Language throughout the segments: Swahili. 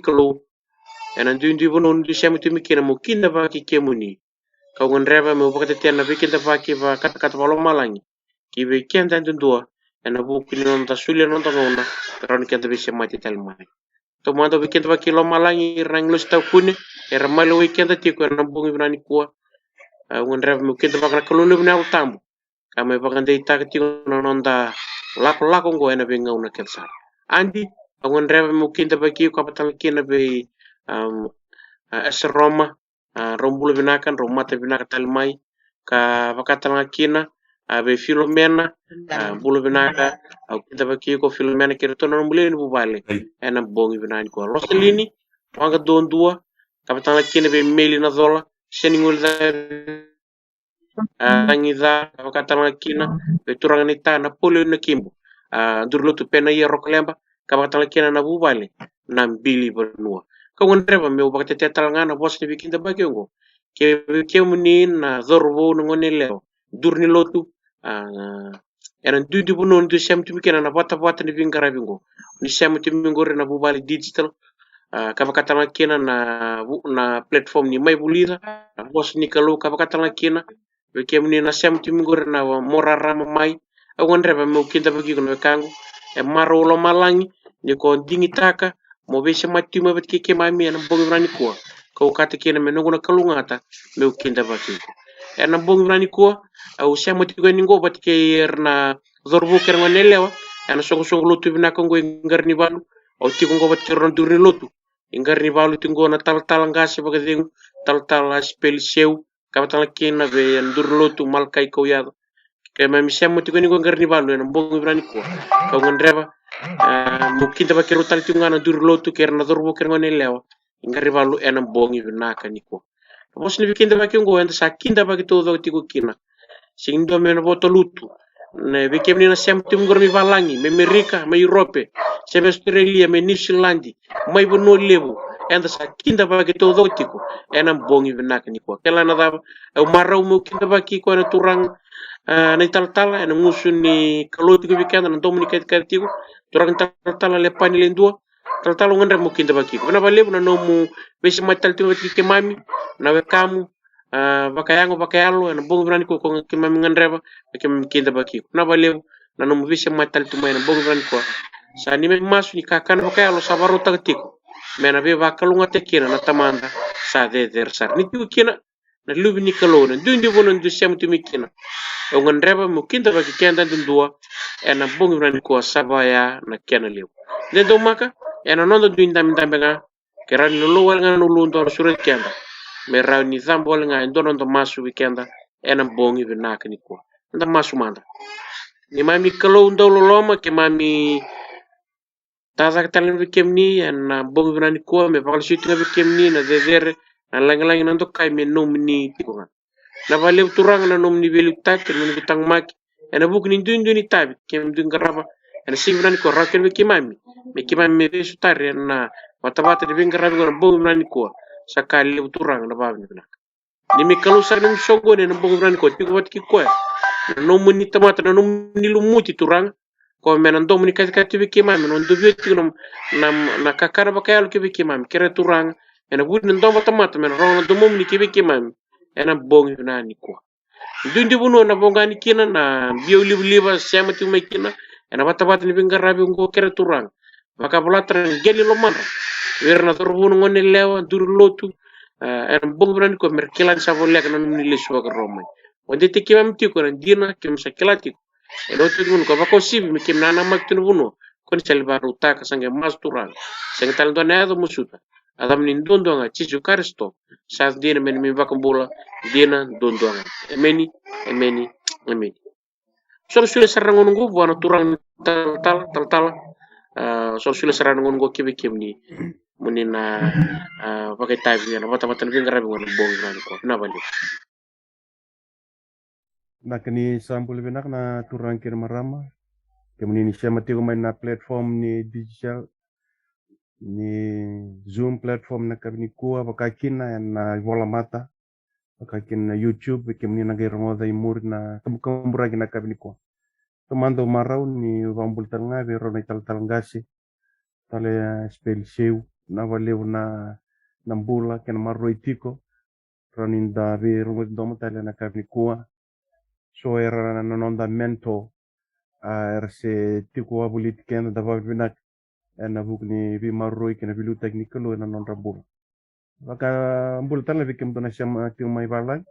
kalo ena ndu bono ndu sema tumi kina mo kinda ba ki kemuni ka ngreba me bakate tena bikinda ba ki ba kat Lomalagi ki be kenda ndua ena bu kini ta sulia non ta ngona ron kenda be sema mai to mando bikinda ba ki Lomalagi rang los ta kune era malo weekend tiko ena bungi brani kwa ngreba me kinda ba kalulu na tambu kama bakande ita tiko non da lako ngo ena be ngauna kelsa andi ngreba me kinda ba ki ko patal kina be es Roma rombulu binakan romata binaka talmai ka vakatanga kina be Filomena bulu binaka au kita baki ko Filomena kira to non muleni bubale ena bongi binani ko Rosalini wanga don dua kapatanga kina be meli na zola seningul da angiza vakatanga kina be turanga nita na polo na kimbo durlotu pena ye roklemba kapatanga kina na bubale na mbili benua ka wonreba me ubakate tetalangana bosni bikinda bagiongo ke muni na zorbo ngone leo durni lotu ena dudu bunon du semtu mikena na bata ni vingara bingo ni semtu mingore na bubali digital kabakatanga kena na platform ni mai bulira na bosni kalo kabakatanga kena ke muni na semtu mingore na morarama mai wonreba me ukinda bagiongo na kango e maro Lomalagi ni ko dingitaka mo be mati mo bet ke mami na bongi brani ko ko kata kena me nongona kalungata me ukinda baki na bongi brani ko au mati ko ningo bat ke na zorbo ker ngonelewa na songo lotu bina ko ngarni balu au tiko ngo bat ke ron durni lotu ngarni balu tingo na tal ngasi bagadeng tal spell sew kabatala kena be durni lotu malkai ko ya ke mami mati ko ningo ngarni balu na bongi brani ko ngonreba mungkin dapat kira tal tungana durlo tu kerna dorbo kerna nelewa ingari balu enam bongi binaka niko bos ni bikin dapat kiongo enda sakin dapat kita udah tiku kina sing do mena boto lutu ne bikin ni na tim gormi balangi me Amerika me Europe se Australia me New Zealand mai bono lebu enda sakin dapat kita udah tiku enam bongi binaka niko kela na da marau mungkin dapat kiko na turang na tal ena musun ni kalau tiku bikin na domini tiku turang tal Lepani Ledua tal ngandra mo kinda baki na bale na no mo besi matal tu ke mami na we kamu bakayalo na bongo brani ko ke mami ngandra ba ke kinda baki na bale na no mo besi matal tu mai na bongo brani ko sa ni me masu ni kakan bakayalo sabaro tagtiko me na be bakalunga te kina na tamanda sa de sar ni tu kina na lubi ni kalona dundi bono ndu sem tu mikina ngandra mo kinda baki kenda ndua ena bongo brani ko sabaya na kena lew dendo maka ena nondo duinda mindambenga kerani lolo nga nulu ndo surat kenda me rauni zambol nga ndono ndo masu weekenda ena bongi binaka niko nda masu manda ni mami kalo ndo loloma ke mami tazak talin bikemni ena bongi binani ko me bakal situ nga bikemni na dever na lang nando kai me nomni tikonga na vale turang na nomni belu tak no bitang mak ena buk ni dundi tabi kem dungaraba ena singran ko rakel bikimami me kimami me sutare na wata de bingarabi ko bongi binani ko sakali turang na babi na ni mi kalu sa nim songo ne bongi binani ko tiko wat ki ko no muni tamata no muni lumuti turang ko menan do muni kati bikimami non do bioti no na kakara bakayal ke bikimami kere turang ena bud ndo tamata men ron do muni ke bikimami ena bongi binani ko dundi buno na bongani kina na biyo liba sema tu mai kina ena bata ni bingarabi ngo kere turang maka bulatra geli lo man werna torbun ngone lewa dur lotu en bongran ko merkelan sabo lek non ni lesu ak romay wonde te kimam ti ko dina kim sakelati e do tu ko bako sibi mi kim nana maktu buno kon selbaru ta ka sange masturan sange tal do nado musuta adam ni ndondo nga chichu karisto sa dina men mi bakambola dina ndondo nga emeni so sule sarangon ngo wana turang tal so sule sarangon ngo kibe kimni munina pakai tabi na mata ni ngarabi ngon bong ngani ko na bali nakani sampul benak na turang kir marama kemuni ni siya mati main na platform ni digital ni Zoom platform na kabini kuwa bakakin na bola mata bakakin na YouTube kemuni na gairo da imur na kamukambura na kabini kuwa tomando marau ni vambul tanga vero na tal ngasi tale spell seu na valeu na mbula kena marroi tiko raninda ve rumit domo tale na kavni kua so era na nonda mento era se tiko abulit kena da vinak na vukni vi marroi kena vilu teknikalo na nonda bula maka mbula tale vi kem dona siam tiu mai valai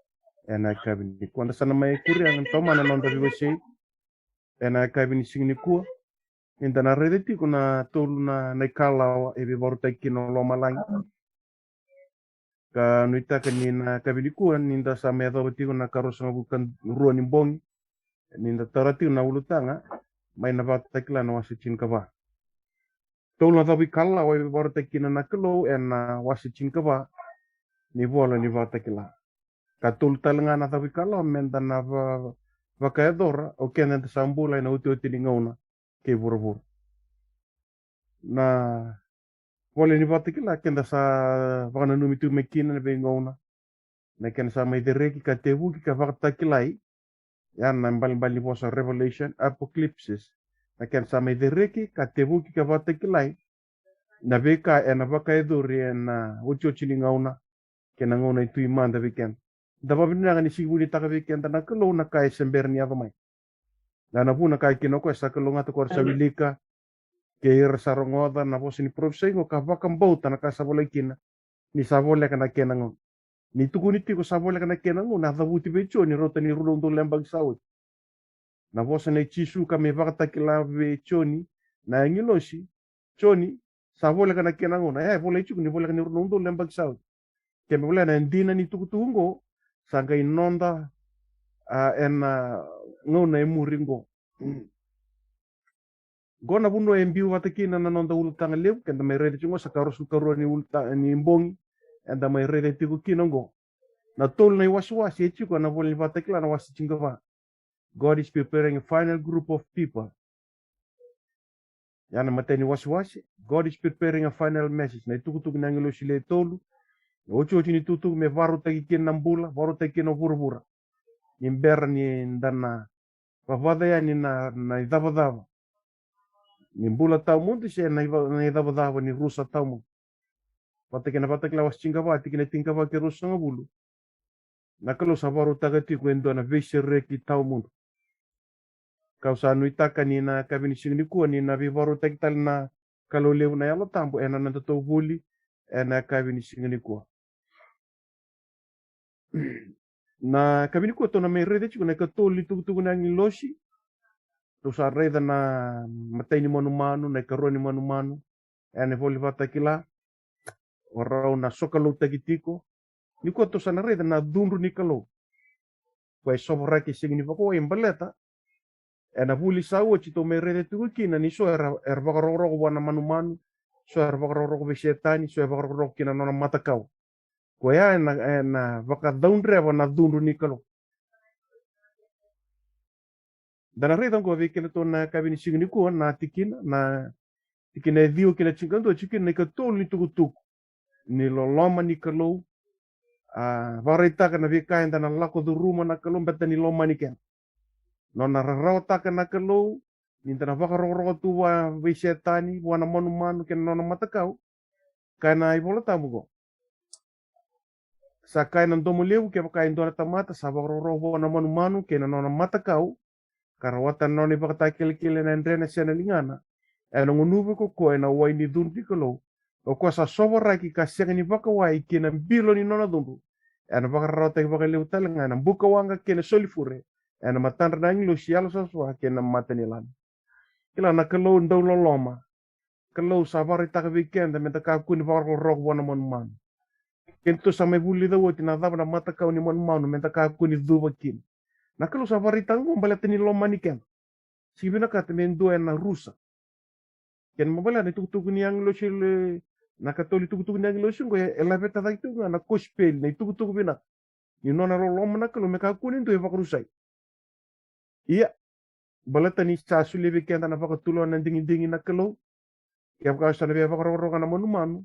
na kavni kua sana mai kuri ang toma na nonda vi wese na kavni singni kua inda na rede tiko na tolu na Kalawa e vi baru tekino Lomalagi ka nuita ka nina kabilikua ninda sa medo tiko na karosa bukan ruan imbongi ninda tarati na ulutanga mai na vata kila na wasichin kava tolu na tabi kala wa baru tekina na kelo na wasichin kava ni vola ni vata kila ka tolu talanga na tabi kala menda na vakaedora o kena sambula na uti ni ngauna ke burubur na wale ni vata kila kenda sa vakana numitu mekina na ngauna na kena sa mai dereki ka tevu ki ka vata kilai yan na mbali bosa revelation apocalypses na kena sa mai dereki ka tevu ki ka vata kilai na veka na vakaedori na uti ni ngauna kena ngauna itu imanda veken daba binanga ni siguni taka veken na kelo na kai semberni avamai na puna kai kinoko sa kelo ngata ko sa wilika ke ir sarongoda na vosi ni profsengo ka vakam bauta na ka sabole kina ni sabole kana kenango ni tukuni tiko sabole kana kenango na davuti becho ni rota ni rulondo lembag saut na vosi na chisu ka me vakata kila becho ni na ngiloshi choni sabole kana kenango na vole chiku ni vole kana rulondo lembag saut ke me vole na ndina ni tukutungo sanga inonda ena ngona emuringo gona buno embiu watakina na nonda ulutanga leu kenda mai rede chungo sakarosu karua ni ulutanga ni mbongi enda mai rede tiku kinongo na tol na wasi echiko na voli watakila na wasi chingava God is preparing a final group of people yana mateni wasi God is preparing a final message na itukutuk na ngilo sile tolu ocho ni tutuk me varu tagi kina mbula varu tagi kina burubura ni mbera ni ndana vavada ya ni na idavadava ni mbula tau mundi se na idavadava ni rusa tau mundi patakina patakila was chingava tikina tingava ke rusa ngabulu na kalau sabaru tagati ko endo na vese reki tau mundi kau sa nuitaka ni na kabini singni ko ni na vivaru tagital na kalau leu na yalo tambo ena na to vuli ena kabini singni ko na kabini ko to na me rede chiko na ka toli tuku na ngiloshi to sa reda na mateni manu na karoni manu ene voli vatakila orau na sokalo tagitiko ni ko to sa na reda na dunru ni kalo kwa sobra ki singni ko embaleta ena vuli sawo chito me rede tuku kina ni so bakaro wana manu so bakaro besetani so bakaro kina nona matakau ko ya na baka daundre na dunru ni kalo dana reda ko vekena to na kabini singni ko na tikina dio kina chingando chikina ka tol ni tukutuk ni loloma ni kalo varita kana veka enda na lako du ruma na kalo beta ni loma ni ken nona rarota kana kalo ni tana vakaro tuwa visetani wana manu ken nona matakau kana ibola tabugo sakai nan domo lewu ke pakai ndona tamata sabaro wana manu ken nona matakau karawata noni bakata kile na ndrena sena lingana ena ngunuve ko ena waini dundi kalo o ko sa sobora ki ka sengni baka wai kina bilo ni nona dundu ena baka rota baka leutal ngana buka wanga kina solifure ena matandra nang lo sialo sa swa kina matani lan kila na kalo ndau loloma kalo sabari tak weekend meta ka kuni baka rok wana man kento sa me buli da woti na daba na mata ka ni man meta ka kuni duba kin na kalo sabari tango balatani loma ni ken sibina ka temen do ena rusa ken mabala ni tukutuk ni ang lo sile nakatoli tukutuk ni ang lo singo ela beta da itu na kospel ni tukutuk bina ni nona loloma na kalo meka kunin do evakrusai iya balata ni sa sulebe kenda na vakatulo na dingin na kalo ya ka sa lebe vakaro kana manu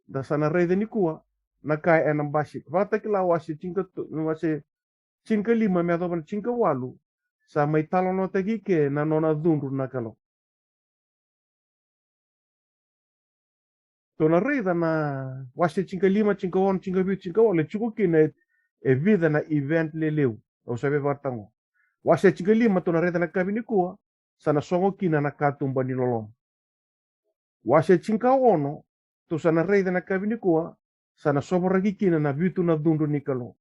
da sana rede ni kuwa na kai enam basi vata kila wasi cinka lima me adoban cinka walu sa mai talono tagi ke na nona dundu na kalo Tona reida na wase cinca lima, cinca ono, cinca biu, cinca ole chuku kina e vida na event leleu. O sabe vartango. Wase cinca lima tona reida na kabini kua sana songo kina na katumba ni lolom. Wase cinca ono to sana reida na kabini kua sana soboragi kina na vitu na dundu nikalo.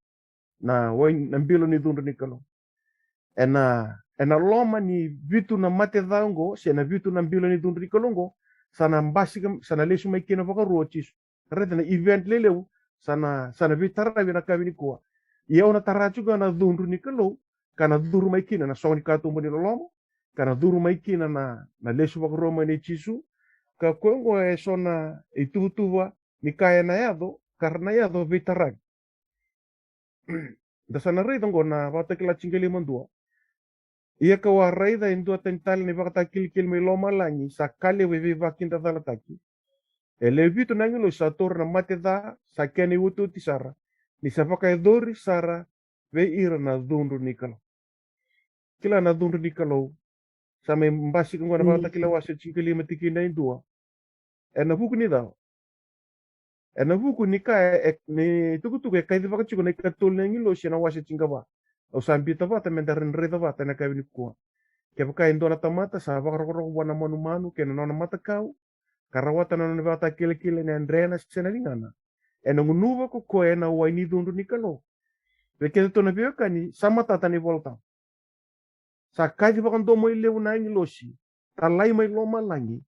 Na wain na bilo ni dundu nikalo. Ena loma ni vitu na mate dango, se na vitu na bilo ni dundu nikalongo, sana mbasika sana lesu mai kina vaka rochis. Rete na event leleu sana vitara na kabini kua. Ia ona tarachuga na dundu nikalo, kana duru mai kina na soni katumba ni lolomo, kana duru mai kina na lesu vaka roma ni chisu, ka kwengo e sona itutuwa ni kaya na yado, karna yado vitara. Da sana rei dongo na wata kila cingeli mandua. Ia ka warai da indua tentali ni wakata kil mai Lomalagi sa kali wewe wakinda dala taki. E le vitu nangilo sa tor na mate da sa keni utu tisara. Ni sa waka dori sara we ira na dundu nikalo. Kila na dundu nikalo sa me mbasi kungwa na wakata kila wase cingeli matiki na indua. E na buku ni dao. E na buku ni ka ni tukutuku e kaidi waka chiko na ikatul nangilo siya na wase cingawa. O sa ambita wata mendarin reda wata na kabini kuwa. Ke baka indona tamata sa bakaroko wana manu ke na mata kau karawata na vata kile na ndrena sena lingana ena ngunuva ko ena waini dundu nikalo beke to na bioka ni samata tani volta sa kaji bakan do moi lewu na losi talai mai Lomalagi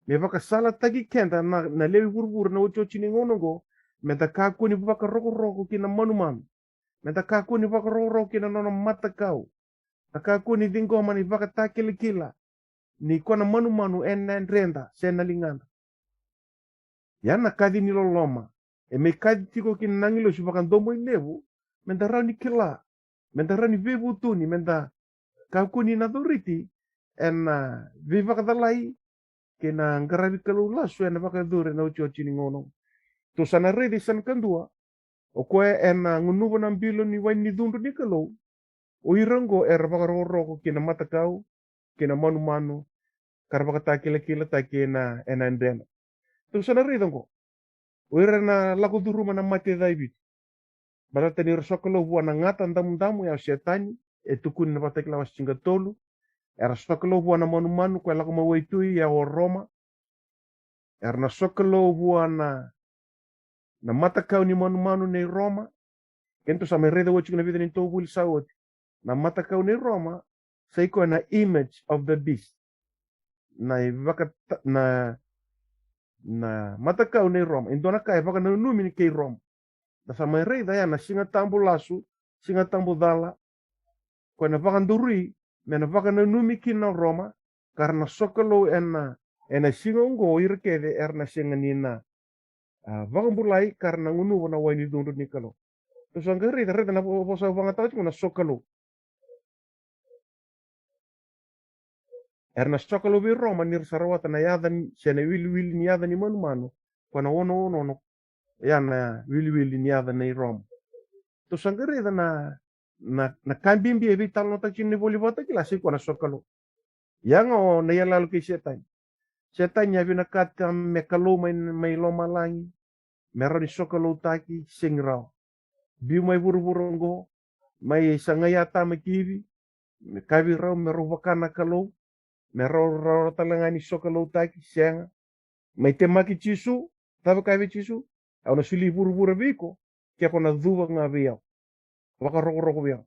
me baka sala tagi kenda na lewi burbur na ucho chini ngonongo me ta kaku ni baka roko kina manu me ta kaku ni baka roko kina nona mata kau akaku ni dingo mani baka takila ni kona manu ena renda sena lingana yana kadi ni loloma e me kadi tiko kin nangilo si baka domo levu menda ni kila menda ni vevu tuni menda kaku ni nadoriti ena viva kadalai kena ngarabi kalula su ena baka dure na ucho chini ngono to sana redi san kandua o koe ena ngunubo na mbilo ni waini dundu ni kalau o irango era baka roko kina mata kau kina manu karabaka takila takina ena ndena to sana redi ngo o ira na laku duru mana mate daibit barata ni rasokolo buana ngata ndamu ya setani e tukuni na patakila wasinga tolu era sokolo buana manu kwa laku mawaitui ya o Roma era na sokolo buana na mata kau ni manu ni Roma kento sa me reda wachuk na vida ni tobul sawot na mata kau ni Roma saiko na image of the beast na vaka na mata kau ni Roma indona kai vaka na numi ni kei Roma da sa me reda ya na singa tambu lasu singa tambu dala kwa na vaka nduri me na vaka na numi kina Roma karena sokolo ena singa ungo irkede erna singa nina vaka mbulai karena ngunu na waini dundu nikalo to sanga reda na posa vanga tau na sokolo erna sokolo vi Roma nir sarawata na yadan sene wili ni yadan ni manu kwa na ono ya na wili ni yadan ni Roma to sanga reda na kambimbi ebi talo ta chini volivota kila siku na sokolo yang o na yalalu ki setan ya bina kata me kalau mai Lomalagi mero ni sokolo taki singrao biu mai buru mai sangayata me kivi me kavi rau mero wakana kalau mero talangani sokolo taki senga mai temaki chisu tava kavi chisu au na sili buru biko kia kona dhuwa nga viau waka roko viau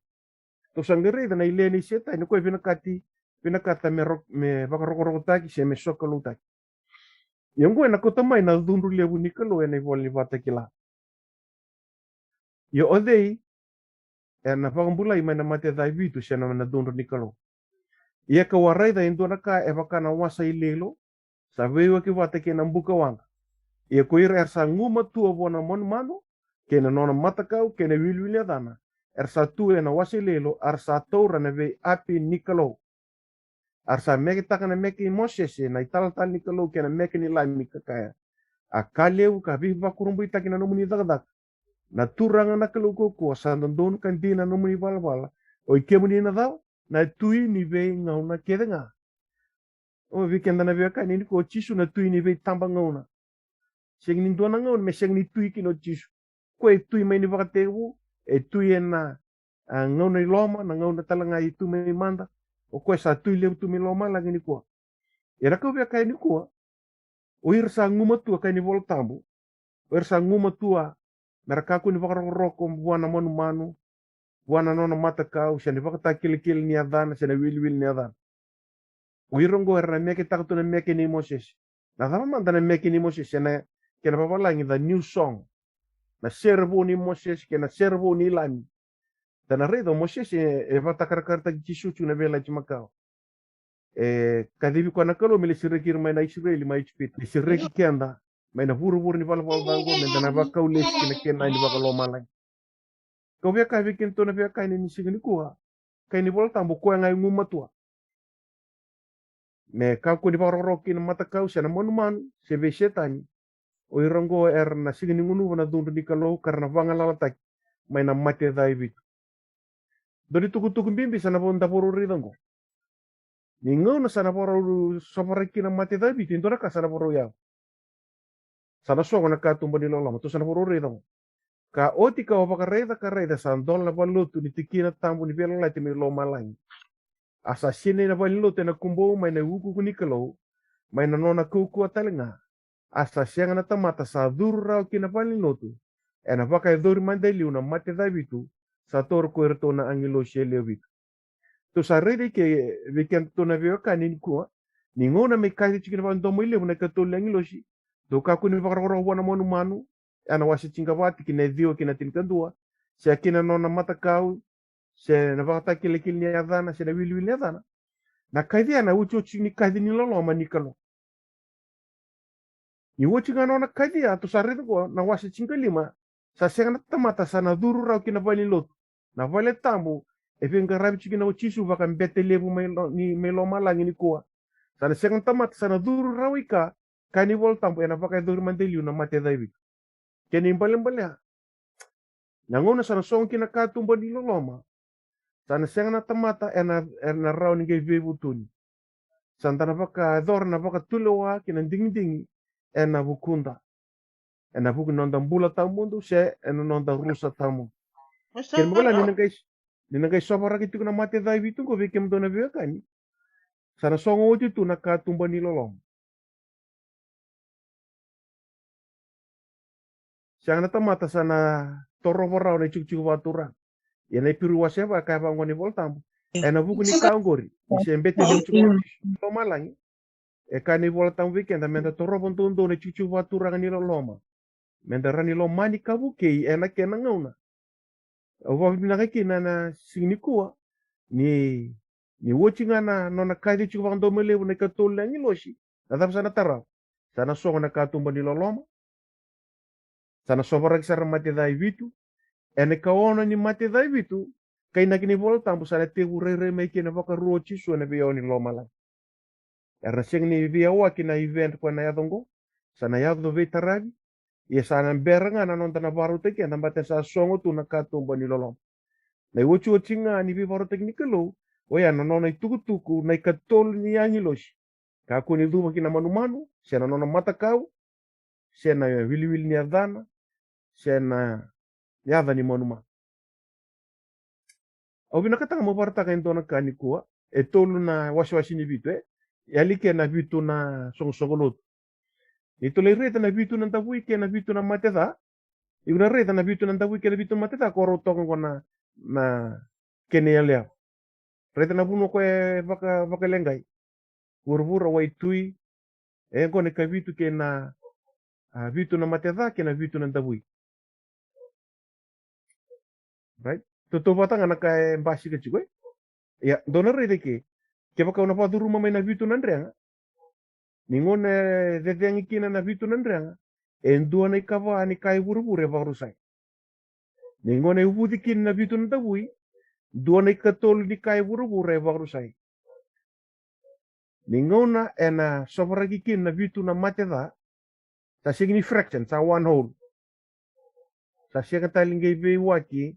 to sangere na ile ni seta ni ko bina kata me waka roko taki se me sokolo taki yang na kota mai na dundu lebu nikalo ena voli vata kila yo odei ena pagambulai mai na mate dai vitu se na dundu nikalo ia ka warai da indona ka e waka na wasa ilelo sa vewa ki vata ke na mbuka wanga ia ko ira ersa nguma tua bona manu ke na nona matakau ke na wilwili adana ersa tu ena wasa ilelo arsa toura na ve api nikalo arsa meki taka na meki mosese na ital nikalo ke na meki ni lai mika kaya akaleu ka viva kurumbu itaki na nomuni dagdag na turanga na kaluko ko sa ndon kan di na nomuni balbala o ikemuni na daw na tui ni ve ngauna kedenga o weekend na veka ni ko chisu na tui ni ve tamba ngauna Sing ni dona ngaun me sing ni tui kino chisu. Ko e tui mai ni wakatewu, e tui e na ngaun ni loma, na ngaun na talanga i tu mai manda, o koe sa tui leu tu mi loma lagi ni kua. E raka vea kai ni kua, o ira sa nguma tua kai ni vola tambu, o ira sa nguma tua, na rakaku ni wakaroroko buana manu manu, buana nona mata kau, siya ni wakata kili ni adana, siya na wili ni adana. O ira ngo era na meke takatu na meke ni Moses. Na thama manda na meke ni Moses, siya na kena papalangi the new song. Na servo ni Moses, kena servo ni Lami. Tana redo Moses e vatakarakata kisuchu na vela chimakao. Kadibi kwa nakalo mele sireki mai na Israeli mai chipit. Sireki kenda mai na buru ni vala dango men dana vakau les kina kena ni vakalo malai. Kau via kai vikin to na via kai ni sigini kuha. Kai ni volta tambo kwa ngai nguma tua. Me kau ko ni varoroki na mata kau sana monuman se ve setani. O irongo na sigini ngunu na dundu ni kalau karena vangala tak mai na mate dai vit. Dori tuku bimbi sana bonda boru ridango. Ningo na sana boru sopareki na mate dai vit indora ka sana boru ya. Sana songo na ka tumba ni lolama tu sana boru ridango. Ka oti ka ka reda san dola valutu ni tikina tambu ni vela lati mi loma lang. Asa sine na valutu na kumbo mai na uku ni kalau mai na nona kuku atalinga. Asa sianga na tamata sa duru rao kina valutu. E na vaka e dori mandeli una mate dai vitu. Sa toro ko erto na angelo shele vitu. Tu sa rede ke weekend to na veo ka ni kua. Ni ngona me kai chikina va ndomo ile una ka to angelo shi. Do ka ku ni va ro wana monu manu. Ana wasi chinga wati kina dio kina tinkandua. Se akina nona mata kau. Se na vaka kile ni adana se na wili ni adana. Na kai dia na ucho chini kai ni lolo manikalo. Ni uchi ga nona kai dia tu sa rede ko na wasi chinga lima. Sa senga na tamata sana duru rao kina vali lotu. Na vale tambu, e venga rabi chikina o chisu vaka mbete levu ni melo malangi ni kua. Sana senga tamata sana duru rawika, kani vol tambu ena vaka duru mandeliu na mate daivi. Keni mbale ha. Nangona sana song kina katumba ni loloma. Sana senga na tamata ena rao ni gai vevu tuni. Sana vaka dor na vaka tulowa kina dingi ena vukunda. Ena vuku nonda mbula tamundu se ena nonda rusa tamundu. Ken mola ni ngai sobara ki tukuna mate dai vitu ko veke mdona veka ni. Sana songo oti tu na ka tumba ni lolom. Siang na tamata sana toro borao na chuk watura. Ya na piru waseba ka ba ngoni voltam. E na vuku ni kaungori. Ni se mbete le chuk to malangi. E ka ni voltam weekend menda toro bontondo na chuk watura ni loloma. Menda rani lo mani kabuke e na kena ngauna. Wa bina ki na sinikua ni wochi na nona kaidi chuk vando mele na ka tolle ni loshi. Na tap sana tara. Sana songo na ka tumba ni loloma. Sana sobara ki sara mate dai vitu. Ene ka ona ni mate dai vitu. Kai na kini volta ambu sana te urere me kina vaka rochi so na via ni loma la. Era sing ni via wa kina event kwa na yadongo. Sana yado vetaragi. Ia sana beranga na nonta na baru teki na mate sa songo tu na ka tumba ni loloma. Na wochi nga ni vi baru teknika lo. Oya na nona tuku na ikatol ni yangi loshi. Ka kuni duma kina manu siya na nona mata kau, siya na wili ni adana, siya na yada ni manuma. Au binakatanga mo parta ka indona kani kuwa, e tolu na wasi ni vitu yalike na vitu na songolot. Ito le reta na vitu na tabui ke na vitu na mateda, iguna reta na vitu na tabui ke na vitu na mateda ko rotong ko na kene yalea. Reta na buno ko e baka lengai. Wurwura waitui ko ne ka vitu ke na vitu na mateda ke na vitu na tabui. Right? Toto batanga na ka mbasi ke chikwe. Ya, dona rete ke baka una padu ruma mai na vitu na ndrenga. Ningone dedengi kina na vitu na ndrenga. Endua na ikava ni kai wurwure varusai. Ningone ubudi kina na vitu na tabui. Dua na ikatol ni kai wurwure varusai. Ningona ena sofaragi kina na vitu na mateda. Sa signi fraction, sa one whole. Sa siya katalingai be waki.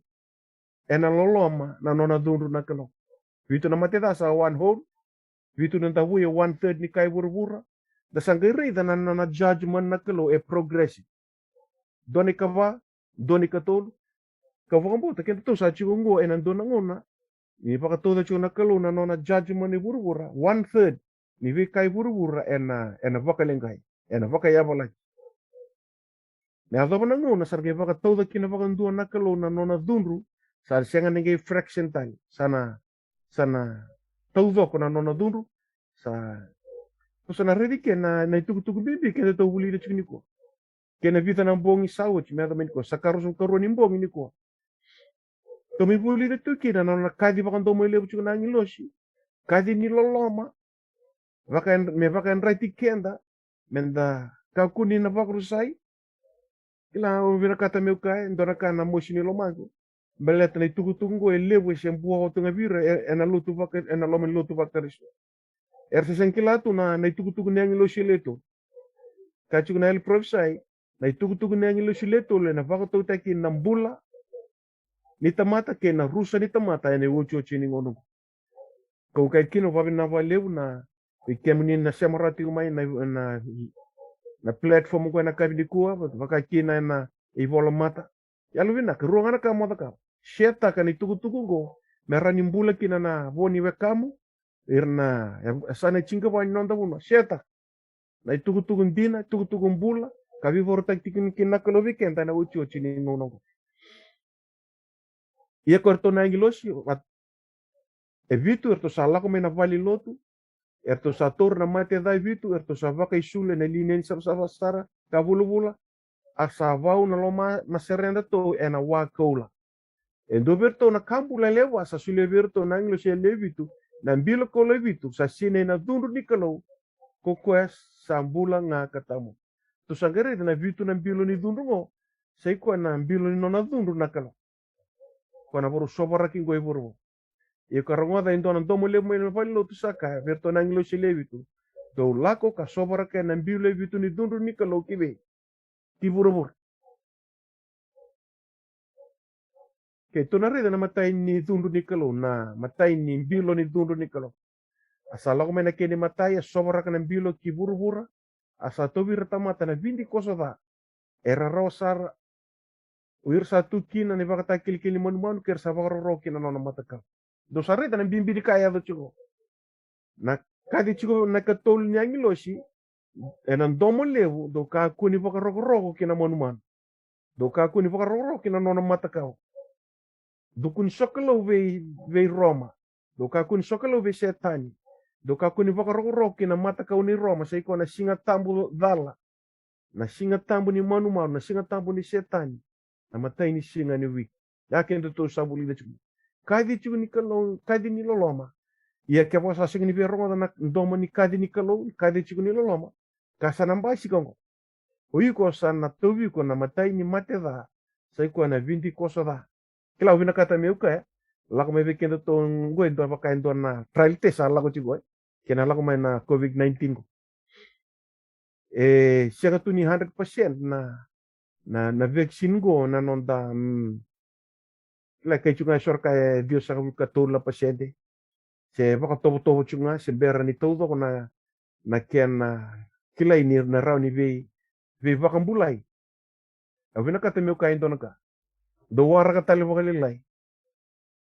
Ena loloma na nona dundu na kalo. Vitu na mateda sa one whole. Vitu na tabui one third ni kai wurwura. da sangere da na judgment na kalo e progressive doni kava doni katol kavambo ta kento sa chiungo e nandona ngona ni paka toda chuna kalo na nona judgment ni burubura 1/3 ni vi kai burubura ena vakalengai ena vakayabala ne ado na ngona sarge paka toda kina paka ndua na kalo na nona dunru sa senga nge fraction tani sana taudo ko na nona dunru sa sana redi ke na tuku bibi ke to wuli de chini ko ke na vita na bongi sawo chi me men ko sakaru so karo ni bongi ni ko to mi wuli de tuki na na kadi paka ndo mo lebu chuna ngiloshi kadi ni loloma vakan raiti kenda menda kakuni na vakru sai ila o vira kata meu kai ndora kana moshini lomago beleta na tuku go lebu sem buo to ngavira ena lutu vaka ena lomen lutu vaka riso se senkilatu na tuku nengi lo shileto kachu na el profsai na tuku nengi lo shileto le na vaka to taki na mbula ni tamata ke na rusa ni tamata ene wocho chini ngono ko kai kino vabi na valeu na ikemni na semarati umai na platform ko na kabidi kuwa vaka kina na ivola mata yalu vina ke ruanga ka mata ka sheta ka ni tuku go merani mbula kina na voni we kamu irna sana chinga ba nonda buna sheta na tuku ndina tuku mbula ka vi vorta tikin kina kalo weekend na uchi chini ngono ia korto na ngilosi e vitu erto sala ko mena vali lotu erto sator na mate dai vitu erto savaka isule na linen sara ka bulubula asa vau na loma maserenda to ena wa kola e do verto na kampu la lewa sa sule verto na nglo se levitu na mbilo ko levitu sa sine na dundu nikalo ko kwes sambula nga katamu to sangere na vitu na mbilo ni dundu ngo sai ko na mbilo ni nona dundu nakalo ko na boru sobara ki go iburu e karongo da indona domo le mo fallo tu saka verto na nglo se levitu do lako ka sobara ke na mbilo levitu ni dundu nikalo kibe ti burubur ke to na reda na matai ni dundu nikalo na matai ni mbilo ni dundu nikalo asala ko mena kene matai sobara ka na mbilo ki burubura asa to bir tamata na vindi kosa da era rosar uir satu kina ni vakata kili mon ker sa vakaro kina nona mataka do sarre tan bimbi di kaya do chugo na kadi chugo na katol nyangi loshi enan domo lewu do ka kuni vakaro kina mon do ka kuni vakaro kina nona mataka do kun sokolo ve Roma do ka kun sokolo ve setani do ka kuni vakaro kina mataka uni Roma sai ko na singa tambu dala na singa tambu ni manu na singa tambu ni setani na matai ni singa ni wik yakin to sabuli de chugu kadi chugu ni kalo kadi ni loloma ia ke bosa singa ni veroma na domo ni kadi ni kalo kadi chugu ni loloma kasa namba sikongo ui ko sana tovi ko na matai ni mate da sai ko na vindi kosa da kila vina kata meuka la ko me vekendo to ngoi ndo baka ndo na trial test ala ko chugo kena la ko mai na covid-19 ko siya tu ni 100% na vaccine go na nonda la kay chunga sorka Dios sa katul la pasyente se baka tobo chunga se bera ni todo ko na ken kilay ni na raw ni ve baka bulay avina ka temeu kain to naka do wara ka tali baka lilay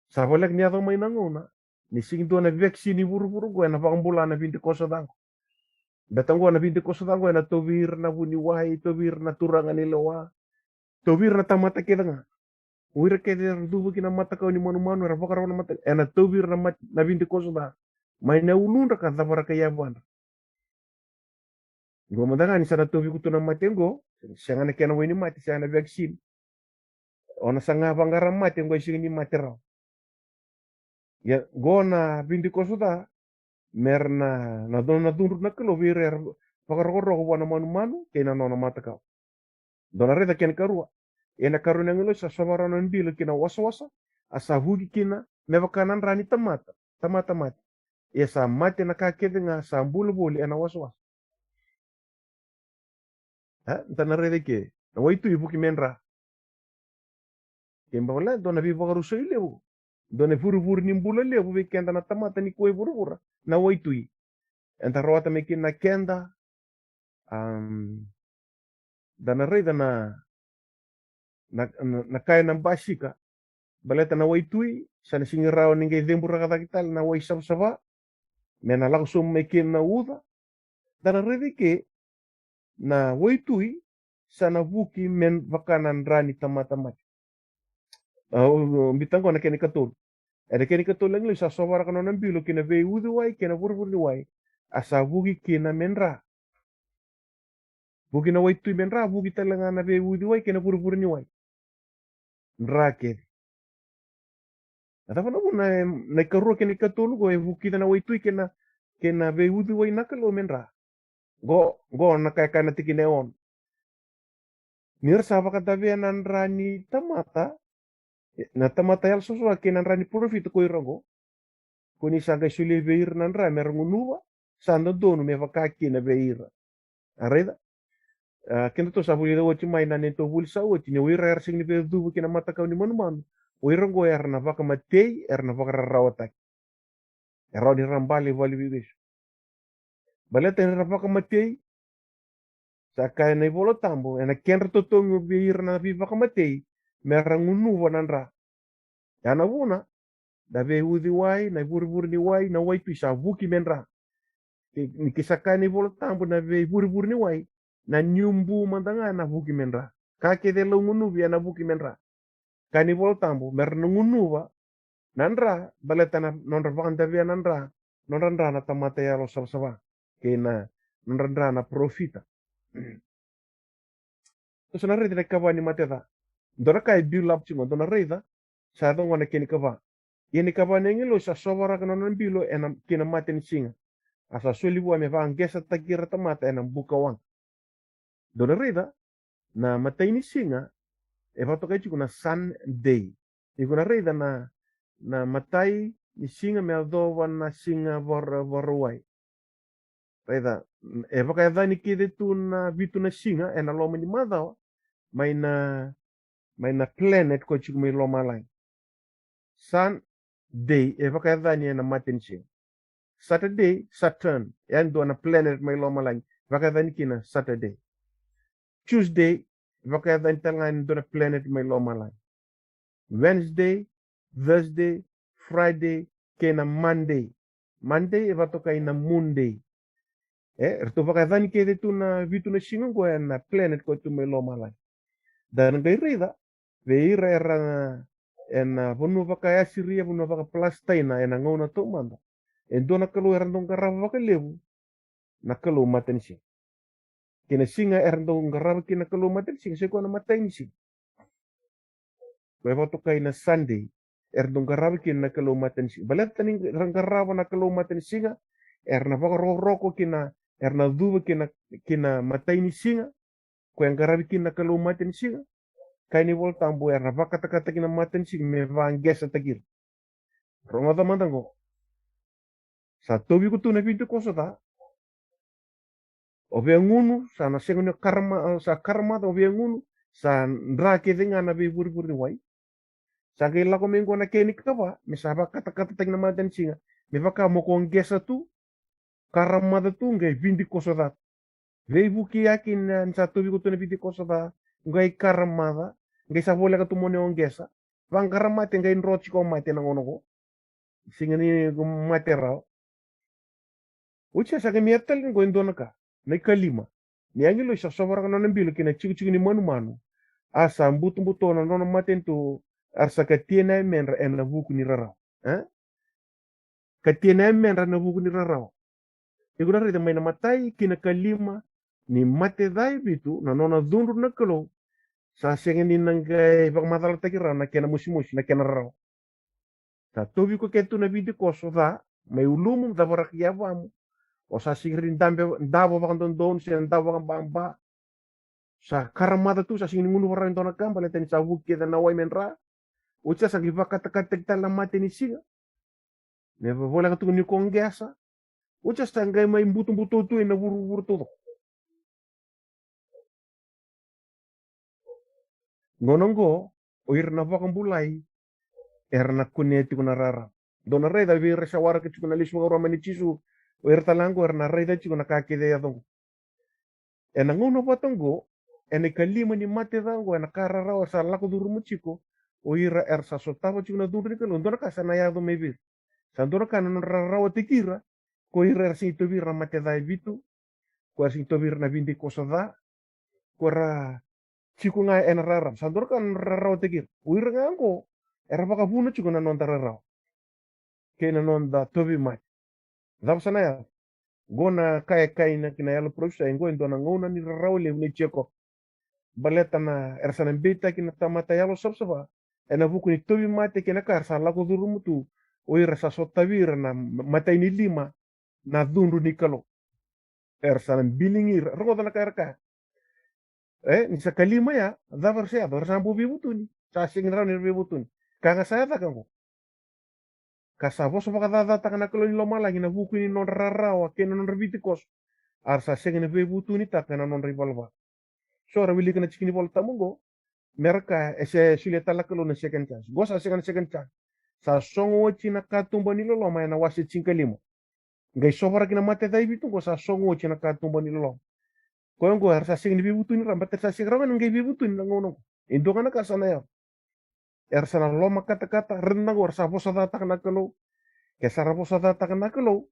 sa bolek ni ato may nanguna ni sing do na vaccine ni buru go na baka bulana na 20 kosa dang betang go na 20 kosa dang go na tovir na buni wai tovir na turangan ni lawa tovir na tamata kedanga uira ke der dubu kina mata ka ni manu ra bakara na mata ena tovir na 20 kosa da mai na ulunda ka da para ka yaban go madanga ni sana tovi kutu na matengo sanga na kena weni mati sana vaccine ona sanga bangara matengo sing ni matera ya go na 20 kosa da merna na dona dundu na kelo virer bakara ro wana manu kena nona mata ka dona reda ken karua ena karuna ngelo sa sabarana ndilo kina wasa asa vugi kina meva kanan rani tamata mati ya sa mate na kakede nga sa bulu ena wasa ha ntana rede ke na waitu ibu ki menra kemba wala dona vi vagaru so ilebu dona furu ni mbula lebu vi kenda na tamata ni kue furu na waitu enta rawata me kina kenda dana reda na kaya ng basika baleta na waitui sana singirao ninge dembura katakital na wai sava mena langsung mekin na uda dana reda ke na waitui sana buki men vakanan rani tamatamat bitango na keni katul ada keni katul lang sa sawara kano ng bilo kina vei udu wai kina burbur ni wai asa buki kina menra buki na waitui menra buki talanga na vei udu wai kina burbur ni wai nrake Ata pano na karua keni katulu go buki na waitui kena vei udu wai nakalo menra go na kaya kana tikine on nir sa kata vei nan rani tamata na tamata yal sosua kenan rani profit ko irango kuni saga suli veir nan ra merangunuwa sando donu me vakaki na veira areda kendo to sabuli da wati mai nan to bul sa wati ne wira er sing ni be du kina mata ka ni man wirango er na vaka matei er na vaka rawata ero di rambali vali bibis baleta ni vaka matei saka na bolo tambo ena kenra to tongo veir na vi vaka matei merangunuwa nan ra yana buna da ve udi wai na burbur ni wai na wai pisa vuki menra ni kisakani bolo tambo na ve burbur ni wai na nyumbu mandanga na vuki menra kake de lo ngunu via na vuki menra kani bolo tambo mer ngunu wa nandra baleta na nondra vanda via nandra nondra na tamata ya lo sabsaba kena nondra na profita to na rede kavani mateda dora kai bilap chingo dona reda sa don wana keni kava yeni kava nengi lo sa sovara kana non bilo enam kina maten singa asa suli bua me va angesa takira tamata enam buka wang dona reda na mata ini singa e va tokai na Sunday ikuna reda na matai ni singa me adova na singa vorwai reda e va kai dani kide tu na vitu na singa ena lo mani madao mai na planet ko chiku me lo malai Sunday e va kai dani ena maten singa Saturday, Saturn. Yan doon na planet may lomalang. Baka kina Saturday. Tuesday, baka tangan doon na planet may lomalang. Wednesday, Thursday, Friday, kina Monday. Monday, iba to kay na Monday. Erto baka kaya tu na vitu na singon ko yan na planet ko tu may lomalang. Dan kay rida, veira era na bunu baka asiria, bunu baka plastai na ena ngona to manda. Endo nakalo erandong karava kalewu nakalo maten si kina singa erandong karava kina nakalo maten si kasi ko na maten si kaya to kay na Sunday erandong karava kina nakalo maten si balat taning rang karava nakalo maten singa erna baka roko kina erna duba kina maten singa ko yang karava kina nakalo maten singa kay ni vol tambo erna baka kata kina maten singa me vangesa tagir ronga tamandango sa tobi ko tu na pintu ko sa o ngunu sa na sengo karma sa karma o ngunu sa ndra ke denga na be buri buri wai sa ke la ko mengo na ke ni kawa me sa ba kata kata teng na madan singa me va ka mo ko ngesa tu karma da tu ngai vindi ko sa ve buki yakin na sa tobi ko tu na pintu ko sa ngai karma da ngai sa bola ka tu mo ne ngesa vang karma te ngai nrochi ko mate na ngono ko singa ni ko mate rao ucha sa ke mietal ni go indona ka na kalima ni angelo sa sobra kana nambilo kina chiku ni manu asa mbuto na nono maten tu arsa katiena menra en la buku ni rara katiena menra na buku ni rara igura rida mai na matai kina kalima ni mate dai bitu na nona dunru na kalo sa sengen ni nangai bak madal takira na kena musimus na kena rara sa tobi ko ketu na video ko so da mai ulumum da barak yavam o sa sigirin dabo bakang don siya dabo bakang bamba sa karamada tu sa singin ngunu waran tona kamba le tani sa wuki da nawai menra ucha sa giva kata la mate ni siga ne vola ka tu ni kongesa ucha sa ngai mai butu tu na buru tu ngonongo o ir na bakang bulai erna kuneti kuna rara dona reda vi resawara ke tukuna liswa ro mani chisu o ir talango erna reda chikuna kakide ya dong E nangono patongo, ene kalima ni mate dango, ena karara sa lako durumu chiko, o ira sa sotava chiko na durri kalo, ndora ka sana yado mebir. Sandora ka na rarawa tekira, ko ira si itobira mate dai bitu, ko si itobira na bindi kosada, ko ra chiko nga ena rara. Sandora ka na rarawa tekira. O ira ngango, era baka buno chiko na nonda rarawa. Ke na nonda tobi mai. Dava sana ya. Gona kai na kina yalo profisa, ingo indona ngona ni rarawa le ne cheko. Baleta na ersana beta kina tamata yalo sabsaba ena buku ni tobi mate kina karsa lako durumutu o ira sa sotavira na mata ini lima na dundu ni kalo ersana bilingir roda na karka ni sa kalima ya davar sia ersana bubi butuni sa singra ni butuni kanga saya ta kango kasabo so baka dada takana kalo ni Lomalagi na buku ni non rarawa kena non rebitikos arsa sengene butuni takana non ribalba so ra wili kana chikini bol tamungo mereka ese suleta la kalo na second chance gosa second chance sa songo china katumba ni lolo mai na wasi chinkalimo ngai sobara kina mate dai bitu go sa songo china katumba ni lolo ko ngo har sa sing ni bibutu ni rambata sa sing ramen ngai bibutu ni ngono indo kana ka sana ya sana loma kata kata renna go sa bosa data kana kalo ke sara bosa data kana kalo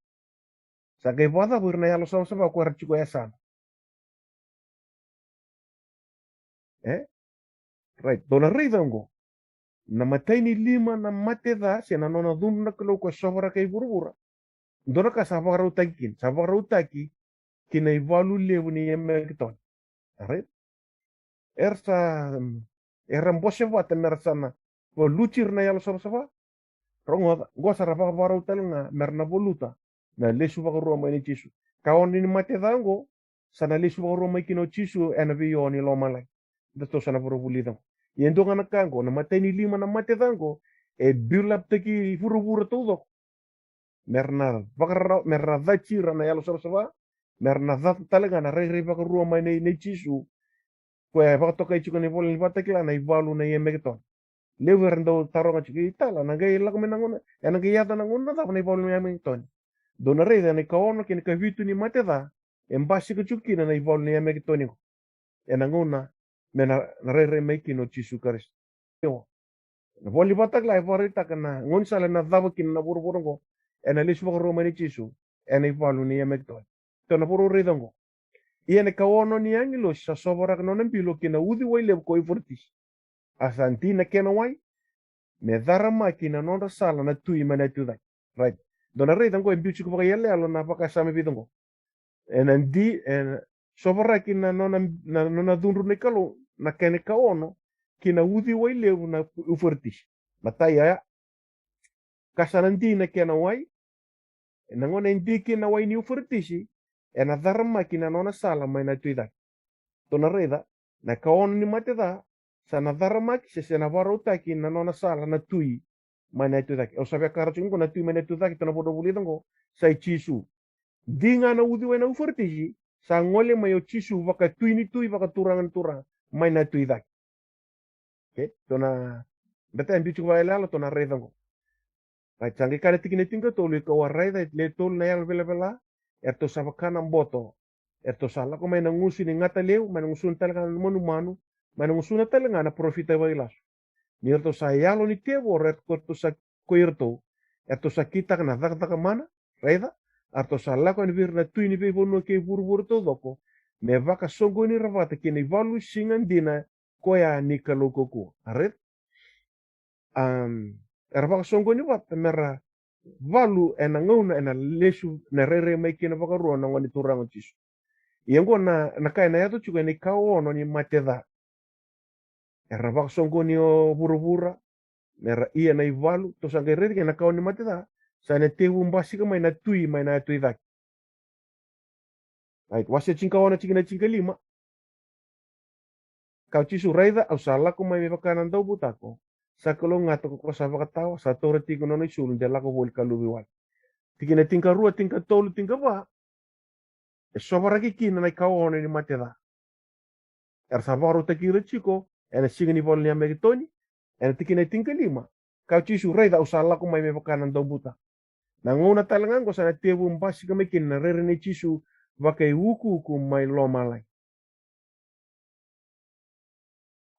sa gai boda burna ya lo sa sa ko archiko ya sana right dona rei dango na mataini lima na mateda se na nona dun na kalo ko sobara kai burbura dona ka sabara utaki kina ivalu levu ni yemekton right eram bose vata mersana po lucir na yalo sabsaba rongo gosa rapa bara utalna merna voluta na lesu baka roma ni chisu kawon ni mateda ngo sana lesu baka roma kino chisu enavi ni Lomalagi dato sana buru bulidang yendo ngana kango na mateni lima na mate dango e build teki furu todo merna bakara merna dachira na yalo sabsaba merna dat talaga na re baka ruama ne chisu kwe baka toka ichuka ni bol ni batakila na ivalu na yemegton lewerndo taronga chiki tala na gai lak menangona ena gai yata nangona da na ivalu na yemegton dona re da ni kaono kini ka vitu ni mate da embasi ka chuki na ivalu na yemegton ena ngona mena re meki no chisu karis yo na boli batak la ivarita kana ngon sala na davakin na burburungo ena lisu baka roma ni chisu ena ivalu ni yemegton to na buru ridongo iene kawono ni angelo sa sobora no nembilo kina udi wai le ko ifortis asantina kena wai me dara makina no sala na tui mana tu dai right dona re dango embichu ko yelle alo na baka same bidongo enandi sobora kina no na dunru ne kalo na kene kawono kina udi wai le na ifortis mataya kasanandina kena wai nangona indiki na wai ni ifortisi ena dara makina no na sala mana tu dai dona reda na kaon ni mateda sana dharma ki se na varota ki na nona sala na tui mana tu dak o sabe kara chungo na tui mana tu dak tona bodo bulidongo sai chisu dinga na udi wena ufortiji sa ngole mayo chisu vaka tui ni tui vaka turang mana tu dak ke tona beta embichu vaela tona redongo right sangi kare tikine tinga tolu ko warreda le tol na yal bela erto sabakana mboto erto sala ko may nangusi ni ngata leu may nangusun talaga manu may nangusuna talaga na profita bailas ni erto sa yalo ni tebo erto sa kuirto erto sa kita kana dakta mana reda erto sala ko ni vir na tu ni be bono ke burbur to doko me vaka songo ni ravata ke ni valu singan dina ko ya ni kalokoko aret ervaka songo ni wat mera valu ena ngona ena lesu na rere mai kina vaka ruo na ngani turang chisu yengo na kai na yato chuka ni kaono ni mateda era bak songo ni o burubura mera ia na ivalu to sangai redi na kaono ni mateda sa ne te umbasi ka mai na tui dak right wase chinka wana chinka lima kau chisu raida au sala ko mai bakanan dau butako sa kolo ngato ko sa bakatawa sa tore tiko no isul de la ko bol kalubi wal tikina tingka rua tingka tolu tingka ba e sobaraki kina na kaono ni mateda er sabaro te kira chiko ena signi vol ni ameritoni ena tikina tingka lima kau chisu rei da usala ko mai me bakanan do buta na ngona talangan ko sana tebu mbasi ka mekin na rere ni chisu vakai wuku ku mai Lomalagi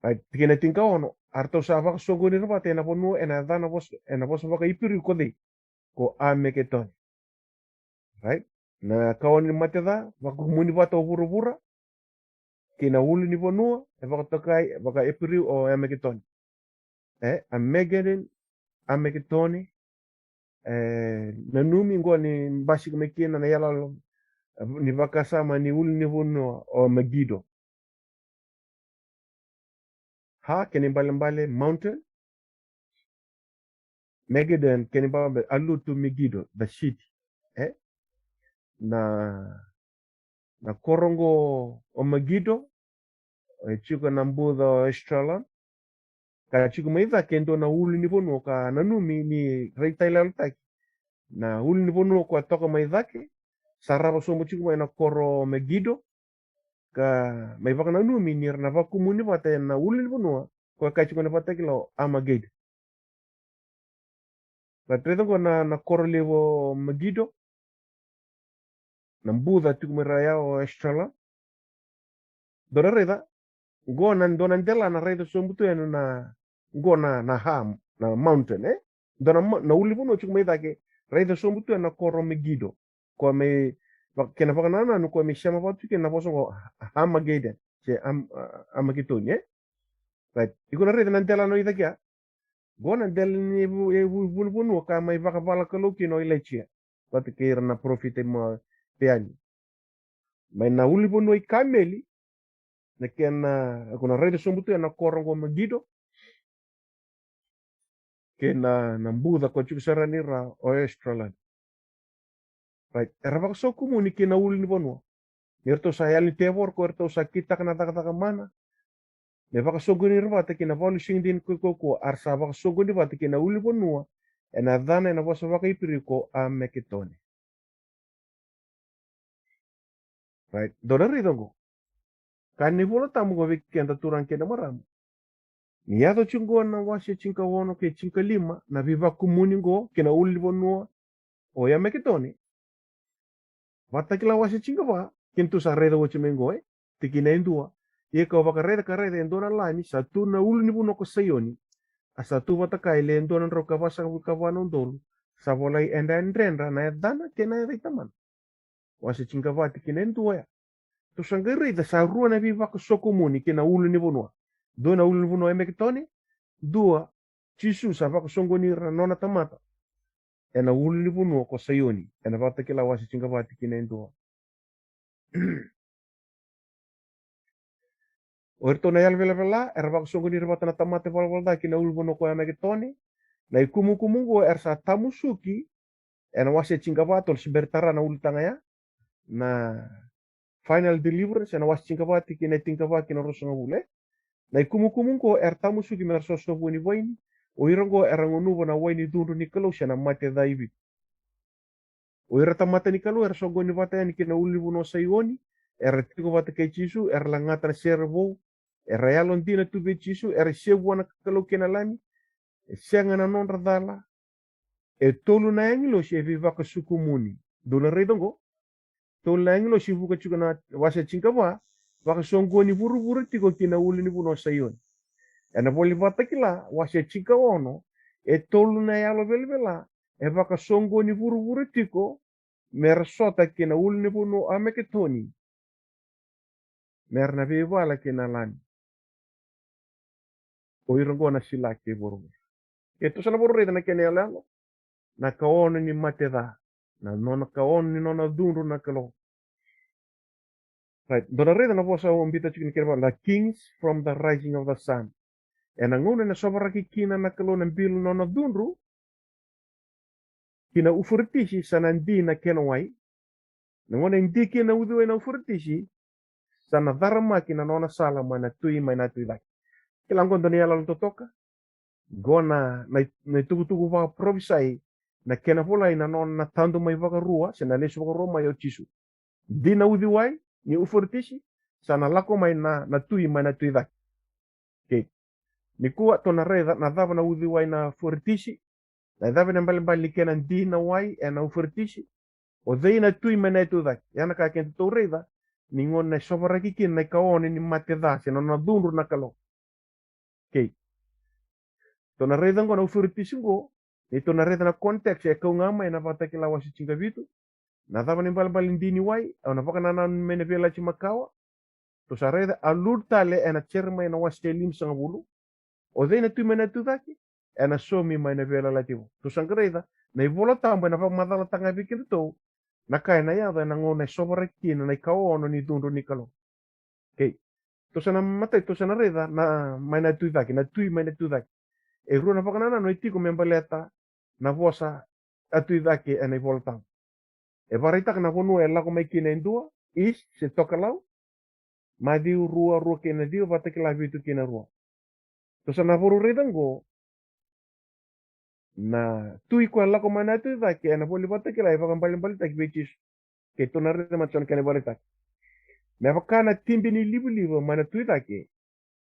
Right, tikina tinka ono, arto sa vaka songoni rapa te na ponu ena dana vos vaka ipiri kodi ko a meketon. Right? Na kawani mateda vaka muni vata vura kina ulu ni ponu e vaka tokai vaka ipiri o a meketon. A megerin a meketoni na numi ngo ni basi mekina na yala ni vaka sama ni ulu ni ponu o Megido. Ha keni mbale mountain Megiddo keni mbale alutu Megido the city. Na korongo o Megido chuka na mbudha o Australia ka chuka maitha kendo na ulu ni ponu ka nanumi ni reitaila lutaki na ulu ni ponu ko toka maithake saraba somo chuka mai na koro Megido ka mai vaka nanumi ni na vakumuni vata na ulu ni ponu ko ka chuka na vata kilo Armageddon. La treta ko na koro levo Megido na mbudha chuka mai raya o Australia dora reda donan dela na reda sombutu eno na na ham na mountain dona na uli puno chuk me dake reda sombutu na koro Megido ko me kena pakana na ko me shama patu kena poso Armageddon che Armageddon right ikuna reda nan dela no idake gona del ni bunu ka mai vaka vala kalo kino ilechia pat ke na profite mo peani mai na uli puno I kameli na kena kuna reda sombutu na koro Megido kena na mbudha ko chuk saranira o Australia. Right, era vaka so kumuni kena uli ni bonua. Nerto sa yali tevor ko erto sa kita kana taka mana. Me vaka so guni rvata kena volu singdin ko arsa vaka so guni rvata kena uli bonua. Ena dana ena vasa vaka ipiri ko a meketone. Right, dona ridongo. Kani vola tamu ko viki kenta turang kena maramu. Niado chungo na wasi chinka wono ke chinka lima na viva kumuni go kena uli bonua o ya meketone. Vata kila wasi chinga va kintu sa reda wo chimengo tikina indua ye ka vaka reda ka reda endona lani satu na ulu ni puno ko sayoni asatu vata ka ile endona ro ka vasa ka vano ndolu sa volai endra na dana kena ida taman wasi chinga va tikina indua ya tu sanga reda sa rua na viva ka sokomuni kina ulu ni puno dona ulu ni puno emekitoni dua chisu sa vaka songoni nona tamata ena ulu ni puno ko sayoni ena vata kila wasi chinga va tikina indua. Orto na yal vela era vaka songoni revata na tamate valda kina ulbono ko ameketoni na ikumu go ersa tamusuki ena wase chingavato sibertara na ultanga ya na final deliverance ena wase chingavati kina tingkava kina rosonga bule na ikumu go er tamusuki merso so boni voini o irongo erangonuvo na voini dundu ni kalo na mate daivi o irata mate ni kalo er songoni vata ni kina ulibuno sayoni er tiko vata ke chisu er langata servo era yalon dina tu bechisu era sevu na kalo kena lani senga na non radala tolu na englo se viva ka sukumuni dona redongo tolu na englo se vuka chuka na wasa chingava vaka songoni buru tiko kina uli ni buno sayon ena boli vata kila wasa chingava ono tolu na yalo velvela vaka songoni buru tiko mersota kina uli ni buno ameketoni merna vivala kina lani o irongo na silake boru itu sana boru reda na kene alalo na kaono ni mateda na nona kaono ni nona dunru na kalo right dona reda na bosa ombita chikin kerba la kings from the rising of the sun ena ngone na sobaraki kina na kalo na bilu nona dunru kina ufurtisi sanandi na kenwai na ngone ndi kina udwe na ufurtisi sana dharma kina nona sala mana tui mana tui laki kila ngondo ni ala totoka gona na tugu va provisai na kena pola ina non na tandu mai vaka rua sena lesu vaka rua mai o tisu dina udi wai ni ufurtisi sana lako mai na tui mai na tui daki okay ni kuwa tona reda na dava na udi wai na furtisi na dava na mbali kena dina wai na ufurtisi o dei na tui mai na tui daki yana ka kenta to reda ni ngon na sobaraki kin na kaone ni mateda sena na dunru na kalo Tona reda ngo na ufurtisi ngo. Ni tona reda na konteks e kau ngama na vata Kalawa si chinga vitu. Na tava ni bal ndini wai au na vaka na mene vela chi makawa. To sa reda alur tale e na cherma na wastelim sanga bulu. O dei na tu mena tu daki. E na somi mai na vela lativo. To sanga reda na ivola tamba na vaka madala tanga vikin to. Na kai na ya na ngona sobra kina na ikaw ono ni dundu ni kalo. Okay. To sana mate to sana reda na mai na tu daki na tui mai na tu daki. E rua na whakanana no i tiko me mbaleta na vosa atu i dake e nei voltang. E waraitaka na wonu e lako mai kina indua, is se toka lau, ma diu rua kina diu vata ki la vitu kina rua. Tosa na voru redango, na tui ko e lako mai na atu i dake e na voli vata ki la e wakambali taki vechis, ke tona reda machon kene waraitaka. Me wakana timbini libu mai na tui dake,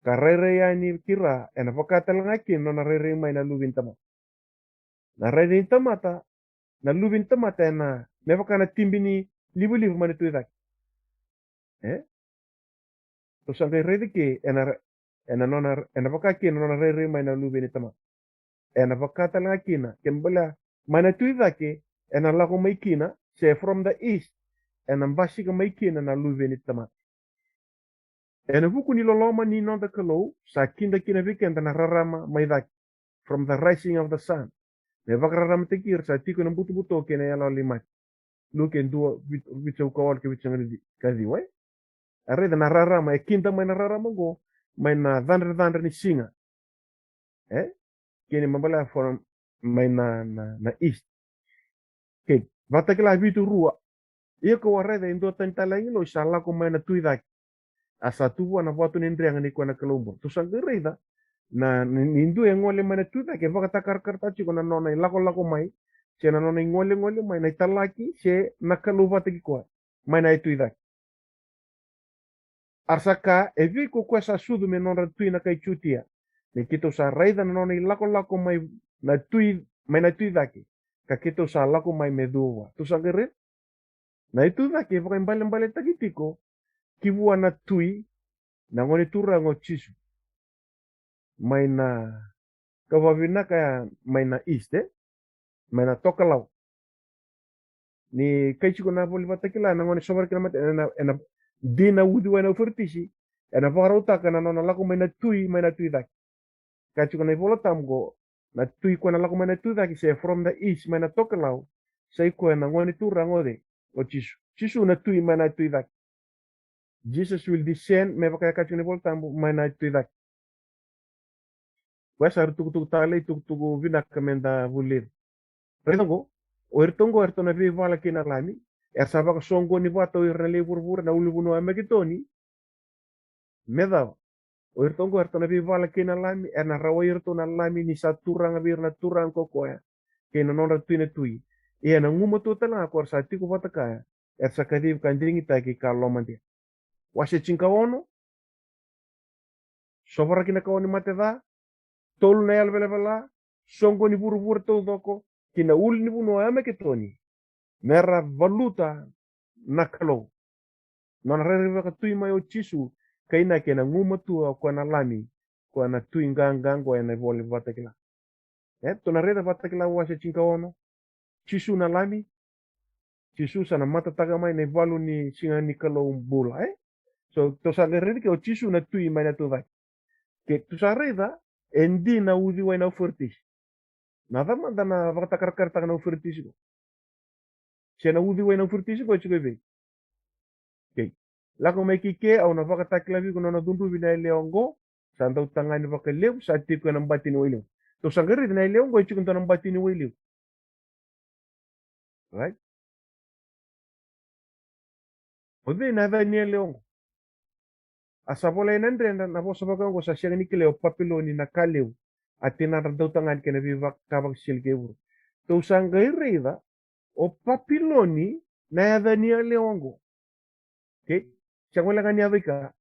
ka rere ya ni kira e na wakatalanga kino na rere mai na luvin tama. Na rere tamata, na luvin tamata na me wakana timbini libu mana tu dak. To sangai rede ke ena nona ena wakaki nona rere mai na luvin tama. Ena wakata la kina kembala mana tu dak ena lago mai kina se from the east ena mbasika mai kina na luvin tama. Ena buku ni loloma ni nonda kalo sa kinda kina weekend na rarama mai dak from the rising of the sun. Me wakararama tekir sa tiko na butu kena yalo limat. Luken dua bicho kawal ke bicho ngadi kazi wai. Arreda na rarama e kinta mai na rarama go mai na vandre ni singa. Kini mambala for mai na east. Ke vata kila vitu rua. Ia ko arreda indo tantala ilo isala ko mai na tuidak. Asa tuwa na watu nindrianga ni kwa na kalumbo. Tusang reda na nindu e ngole mai na tuidak e vaka takar kartachi ko na nona lako mai. Se na nona ngole mai na italaki se na kaluva teki kwa. Mai na tuidak. Arsaka e vi ko kwesa sudu me nona tui na kai chutia. Ne kito sa raida na nona lako mai na tui daki. Ka kito sa lako mai me duwa. Tu sa gere? Na itu daki vaka mbale takitiko. Kivua na tui na ngone tura ngo chisu. Mai na kawawina kaya mai na east mai na tokalau. Ni kai chiko na boli batakila na ngone sobar kina mate ena dina wudi wana ufertisi ena vakarauta kana nona lako mai na tui daki. Kachu kana ivola tamgo na tui ko na lako mai na tui daki se from the east mai na tokalau sai ko na ngone tura ngode o chisu na tui mai na tui daki. Jesus will descend me pakai kachu kana ivola tamgo mai na tui daki. Wesa tuku tale tuku vina kamenda vulir. Retongo o ertongo vi vala kina lami sabaka songo ni vato irna lebur na ulubuno amekitoni medava o ertongo na vi vala kina lami na rawa na lami ni saturanga virna turang kokoya kina nonra tuine tui na ngumo totala ko sa tiku vatakaya sakadiv kanjingi taki kalomande wase chinkawono sobara kina kawoni mateda tolu na yalvelela songo ni buru to doko kina ul ni buno amekitoni mera valuta nakalo non rere ka tui mai o chisu kaina kena nguma tua kwa na lami kwa na tui ngango na vole vatakila to na rere vatakila wase chinkawono chisu na lami chisu sana mata taga mai na valu ni singa ni kalo bula so to sa rere ke o chisu na tui mai na tu vai ke tu sa reda endi na udi wai na fortis nada manda na vakatakar taga na fortis ko sena udi wai na fortis ko chikebe okay. Lako mai kike au na vakatakla vi kono na dundu vina leongo santa utanga ni vakaleu sa tiku na mbati ni wile to sangari na leongo ichi kunto na mbati ni wile right ode na va ni leongo asabola inandre na vosa vakango sa siang ni kileo papiloni na kaleu atina na utanga ni vi vakavak silkebur to sangari da o papiloni na va ni leongo okay changwela gani avika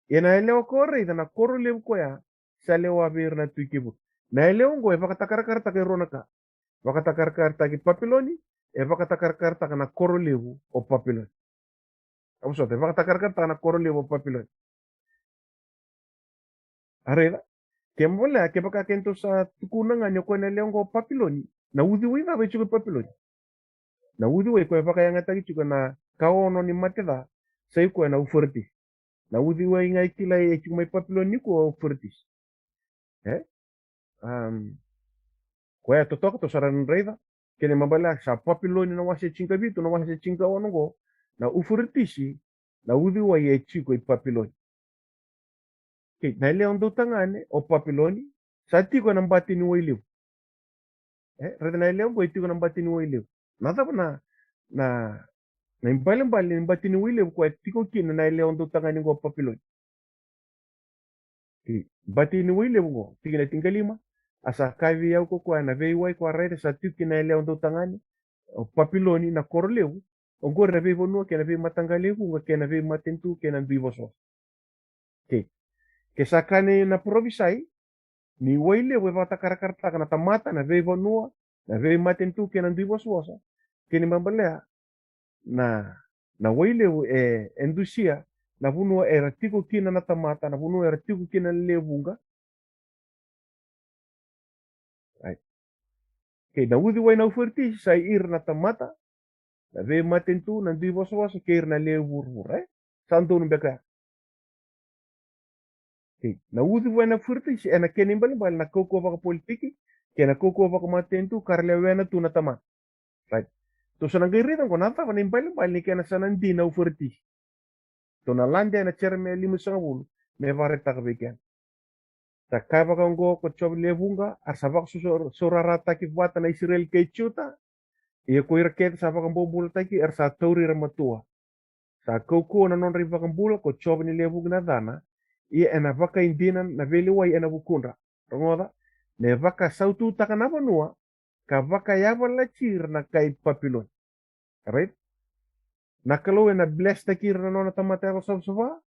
ena eleo corre na corro le koya sale wa bir na tuikibu na eleo ngo e vakatakar karta ke ronaka vakatakar karta ki papiloni e vakatakar karta na corro levu o papiloni abuso te vakatakar karta na corro levu o papiloni arela Kembola ke baka kento sa tukunanga nyo ko na leongo papiloni na udhi wina be chuko papiloni na udhi we ko baka yanga tagi chuko na kaono ni mateda sai ko na ufurti na udhi we ngai kila e chuko mai papiloni ko ufurti eh ko ya totok to saran reida kene mabala sa papiloni na wase chinka bitu na wase chinka onongo na ufurti na udhi we e chuko i papiloni ke na leondo tangane o papiloni sa tiko na mbati ni we reda na leo boy tigo namba tini wile nada na imbali namba tini wile kwa tiko kina na leo ndo tanga ni go papiloni ki batini wile ngo tigina tingalima asa kavi yau ko kwa na vei wai kwa rede sa tiki na leo ndo tanga ni o papiloni na korleu o go na vei vonu ke na vei matangale ku ke na vei matentu ke na vivo so ke sakane na provisai ni wile we vata karakarta na tamata na vei vonua na vei matentu ke na vivo so ke ni mambalea na wile endusia na vunua era tiko kina na tamata na vunua era tiko kina levunga right ke na udi wai na uferti sai ir na tamata na vei matentu na vivo so ke ir na levur right santo no beka ke na udi wai na uferti si ena keni bal na koko vaka politiki ke na koko vaka matentu karle wena tu na tamata right to sana gairita ko nata ni bal ni kena sana ndi na uferti to na lande na cherme limu sangul me vare tak beken ta kaba kongo ko chob levunga asabak surara taki buat na Israel ke chuta e ko irket sabak bombul taki sa tauri ramatua sa koko na non riva kambul ko chob ni levung na dana e ena vaka indinan na veli wai ena bukunda rongoda ne vaka sautu takana banua ka vaka yaba la chir na kai papilon right na kalau ena bless takir na nona tamata ko sabsaba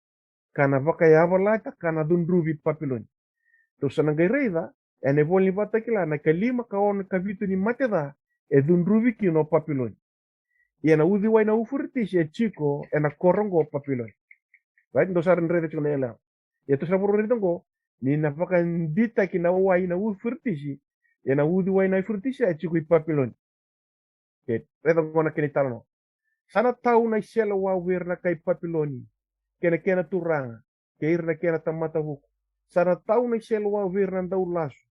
kana vaka yaba la kana dundruvi papilon to sana gaireda ene volni batakila na kalima kaon kavitu ni mateda e dundruvi kino papilon na udhi wai na ufurti e chico ena korongo papilon right ndo sara nrede chuna ela to sara buru ridongo ni na vaka ndita kina wai na ufurti na udhi wai na ufurti e chico i papilon ke redo ngona kini talno sana tau na isela wa wir na kai papiloni kena turanga ke irna kena tamata huku sana tau na isela wa wir na dau lasu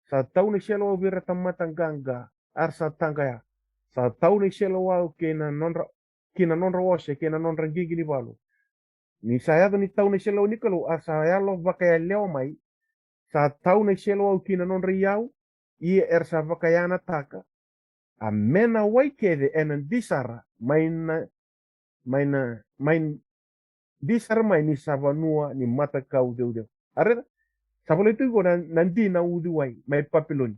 sa tau na isela wa wir na tamata ganga ar sa tangaya sa tau na isela wa kena nonra wase kena nonra gigi ni balu ni saya ni tau na isela ni kalu ar saya lo vakaya leo mai sa tau na isela wa kena nonra yau er sa vakayana taka a mena wai kede enan disara main disara mai ni savanua ni mata kau deu arre sabole tu go nandi na udi wai mai papiloni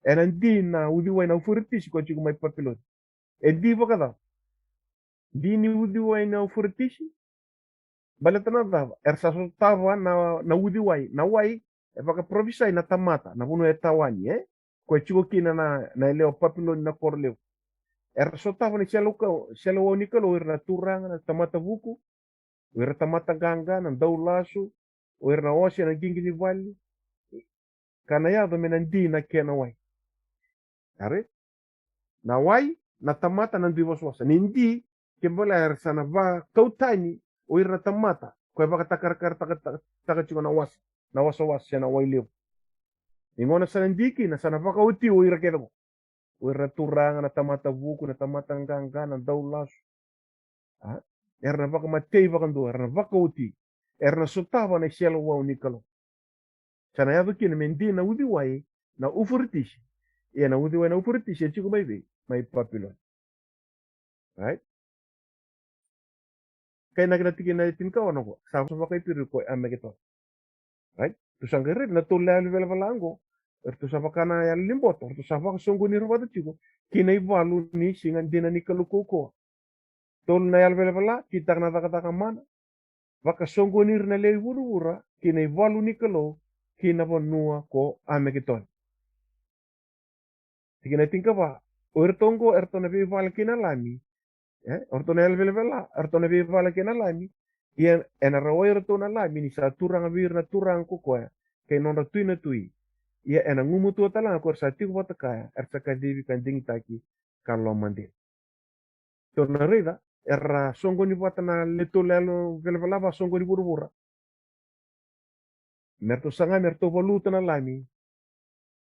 nandi na udi wai na ufurti ko chico mai papiloni di vakada di ni udi wai na ufurti baletana da sa tava na udi wai na wai vaka provisai na tamata na vuno etawani ko chico kina na leo papiloni na korleu tava ni selo ni kalo na turanga na tamata vuku tamata ganga na daulasu na osia na gingi ni vali kana ya do menandi na kena wai are na wai na tamata na ndivos wasa nindi kembola sana va kautani na tamata ko baka takar taka chuna na wasa na wai leo ingona sana ndiki na sana va kauti ira kedo na turanga na tamata vuku na tamata ganga na daulasu na vaka matei vaka ndo na vaka uti na sotava na selo wa nikalo sana ya vaki na mendi na udi wai na ufurtishi na udi wai na ufurtishi chico mai papilon right kay nagnatiki na itin ka ono ko sa vaka ipiru ko amegeto right tu sangere na to la lango tu sa vaka na ya limboto tu sa vaka songo ni robata chico kinai valu ni singan dina nikalo koko tol na yal vela kita na taka mana vaka songo nir na lei wura kina valu ni kalo kina vanua ko amegiton tikina tinka ba ortongo ertona vi val kina lami ortona yal vela ertona vi val kina lami ien ena rawo ertona lami ni sa turanga vir na turang ko kay nonda tui na tui ia ena ngumu tua tala ko sa tiku wata kaya saka divi kan dingi taki kalau mandi to na rida era songo ni wata na leto lelo velvelava songo ni burubura merto sanga merto voluta na lami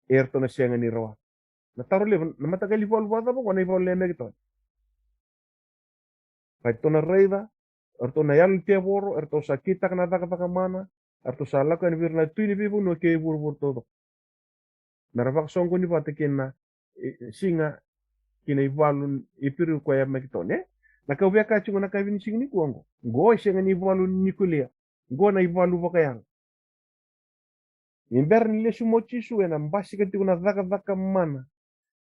erto na sianga ni rawa na taro le na matagali vol wada ba kona vol le megito pai to na rida erto na yal te boro erto sa kita kana taka mana erto sa la kan virna tui ni bibu no ke burubur todo meravak songo ni wata kena singa kina ivalun ipiru kwa ya megitone na ka weka chunga na ka vini singni kuango go senga ni ivalu nikulia go na ivalu bakayang imber ni lesu mochi su ena mbasi kati kuna dhaka mana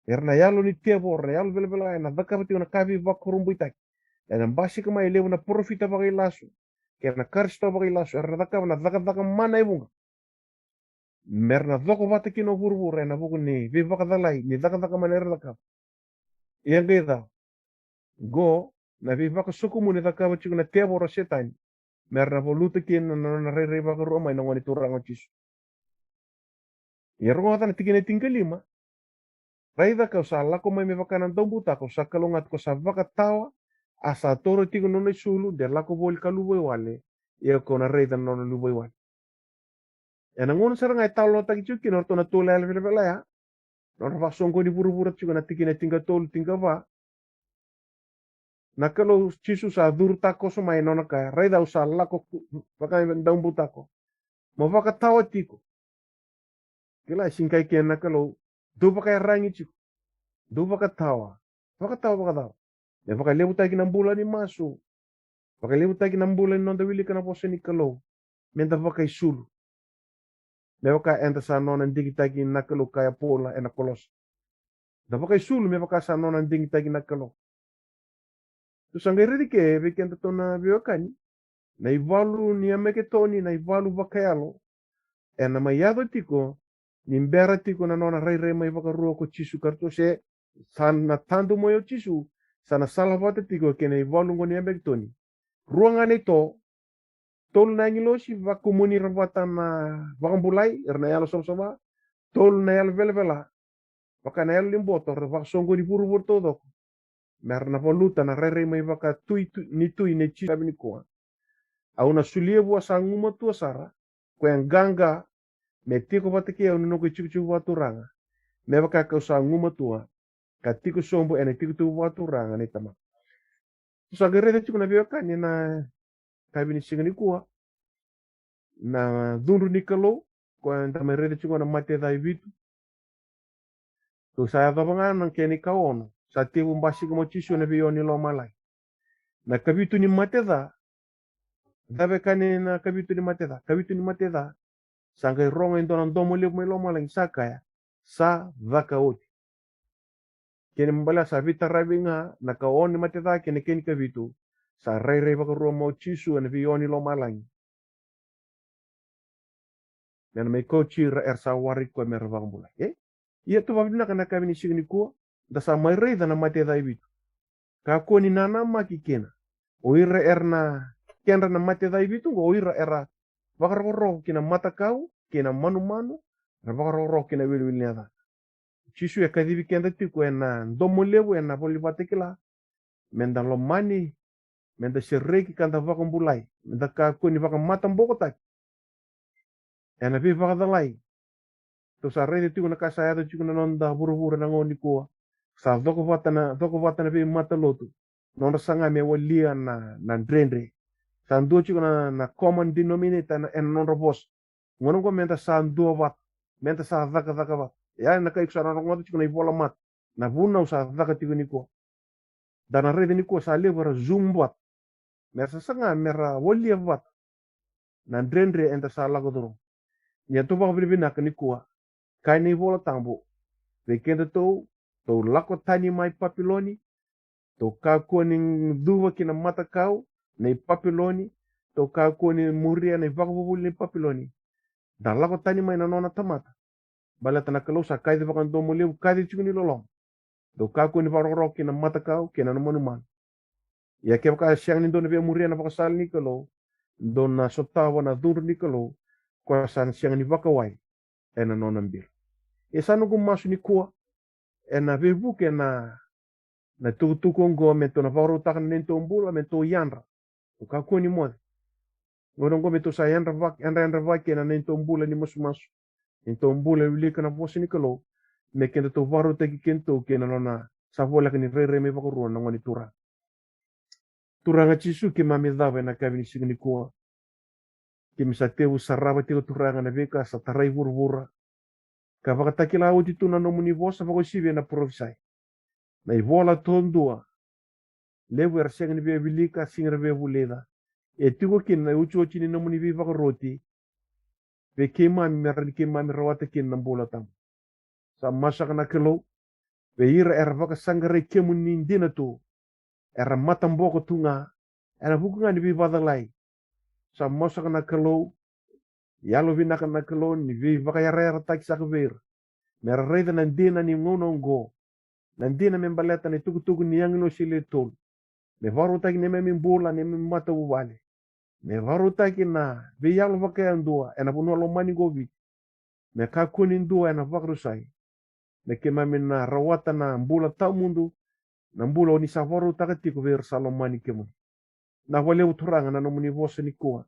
erna yalo ni tebor yalo bela ena dhaka pati kuna kavi vakurumbu itaki ena mbasi kama elewu na profita bagai lasu kena karsto bagai lasu erna dhaka mana ibunga merna dhoko vata kino burbur ena buku ni vivaka dhalai ni dhaka mana erna dhaka yang gaida go na vivaka sukumu ni dhaka pati kuna tebor setani merna voluta kina na rei baka roma ina ngoni turang chisu Yergo hata na tigine tingalima. Raida ka sa lako mai me bakanan dombuta ko sa kalongat ko sa baka tawa asa toro tigo no sulu de lako bol kaluboy wale ia ko na raida no luboy wale. Ena ngon sarang ai talo tagi chuki no to na tole ale vela ya. No na fasong ko di buru-buru chuki na tigine tinga tol tinga ba. Na kalau chisu sa durta ko so mai no na ka raida usa lako baka dombuta ko. Mo baka tawa tiko. Kila singkai kena kalau do baka rangi chiku. Do baka tawa. Baka tawa. Ya baka lebu tagi ng bulan ni maso. Baka lebu tagi ng bulan non dawili ka na po sa ni kalau. Menta baka isulu. Me baka enta sa non ang digi tagi nakalo kaya pola ena kolos. Da baka isulu me baka sa non ang digi tagi nakalo. So sangay ridi ke beken to na biokani. Na ivalu ni ameke toni na ivalu baka yalo. Ena mayado tiko nimbera tiko na nona rai mai baka ruo ko chisu karto se sana tandu moyo chisu sana salah bata tiko kene ivalu ngoni ambek toni ruangan itu tol na ngilosi vaku muni rabata na vakambulai erna yalo sama tol na yalo vela baka na yalo limboto vak songo di buru todo merna voluta na rai mai baka tui ne chisu abini ko au na sulie bua sanguma tua sara ko yang ganga me tiko batake au no ko chiku waturanga me baka ka sa nguma tua ka tiko sombo ene tiko tu waturanga ni tama so agere chiku na bioka ni na kabini singani kuwa na dunru ni kalo ko anda merede chiku na mate dai vitu to sa dabanga nang keni kaono sa tibu mbasi ko chisu na bioni Lomalagi na kabitu ni mate da dabe kani na kabitu ni mate da sangkai rongo into nan domo liu mai Lomalagi sakaya sa vaka oti kene mbala sa vita rabinga na kaoni mate da kene kabitu sa rai baka romo chisu na bioni Lomalagi dan mai kochi ra sa warit ko mer bang bula ia to babina kana kabini signi ko da sa mai rai da na mate da ibitu ka ko ni nana maki kena o ira erna kenra na mate da ibitu o ira era baka ro kina mata kau kina manu na baka ro kina wil nyada chisu ya kadibi kenda tiku ena domo lebu ena boli batekila menda Lomani menda sereki kanta baka mbulai menda ka ko ni baka mata mbokota ena bi baka dalai to sa rede tiku na kasaya to tiku na nonda buru na ngoni ko sa doko vatana bi mata lotu nonda sanga me walia na drendre sa ndo tiku na common denominator na en nonda bos ngono ko menta sa ndo vat menta sa daka vat ya na kai kusana ngoto tiku na ibola mat na buna sa daka tiku ni ko dana rede ni ko sa lebara zoom vat mersa sanga mera walia vat na drendre enta sa lago duro ya to ba bibina ka ni ko kai ni bola tambo pekenda to lako tani mai papiloni to ka koni duwa kina mata kau nei papiloni to ka koni muria nei vakabubul nei papiloni da lako tani mai na nona tamata bala tana kalau sa kai de vakan domo leu kai de chukuni lolong to ka koni varoro kina mata kau kina no manuman ya ke ka siang ni dona be muria na vakasal ni kalau dona sotawa na dur ni kalau kwa san siang ni wakawai ena nonambir e sanu kum masu ni kua ena vevuk ena na tuku ngo mento na varu takan nento mbula mento yanra uka kuni mod ngorong go mento sa yanra vak ena nento mbula ni masu nento mbula wili kana bosi ni kalo me kento to varu teki kento kena nona sa vola kani re me vakuru na ngoni turanga chisu ke mami dava na kavini signi kua ke misa teu saraba teu turanga na veka sa tarai vurvura ka vakatakila au tituna no muni vosa vakosive na provisai na ivola tondua levu erseng ni be vilika singra be vuleda e tigo kin na uchu chini no muni viva roti be kema mi merni kema mi rawata kin na bola tam sa masak na kelo be ira vaka sangare kemuni ndina tu era matam boko tunga era bukunga ni viva dalai sa masak na kelo yalo vinaka na kelo ni viva ya rera tak sakver mera reda na ndina ni ngono ngo na ndina membaleta ni tuku ni yang no sile tol me varu taki ne me bola ne me mata ubale me varu taki na be yalo vaka andua ena puno Lomani govi me ka kuni ndua ena vakru sai me ke mami na rawata na mbula tau mundu na mbula oni sa varu takati ko ver sa Lomani kemu na wale uturanga na nomuni vosa ni kua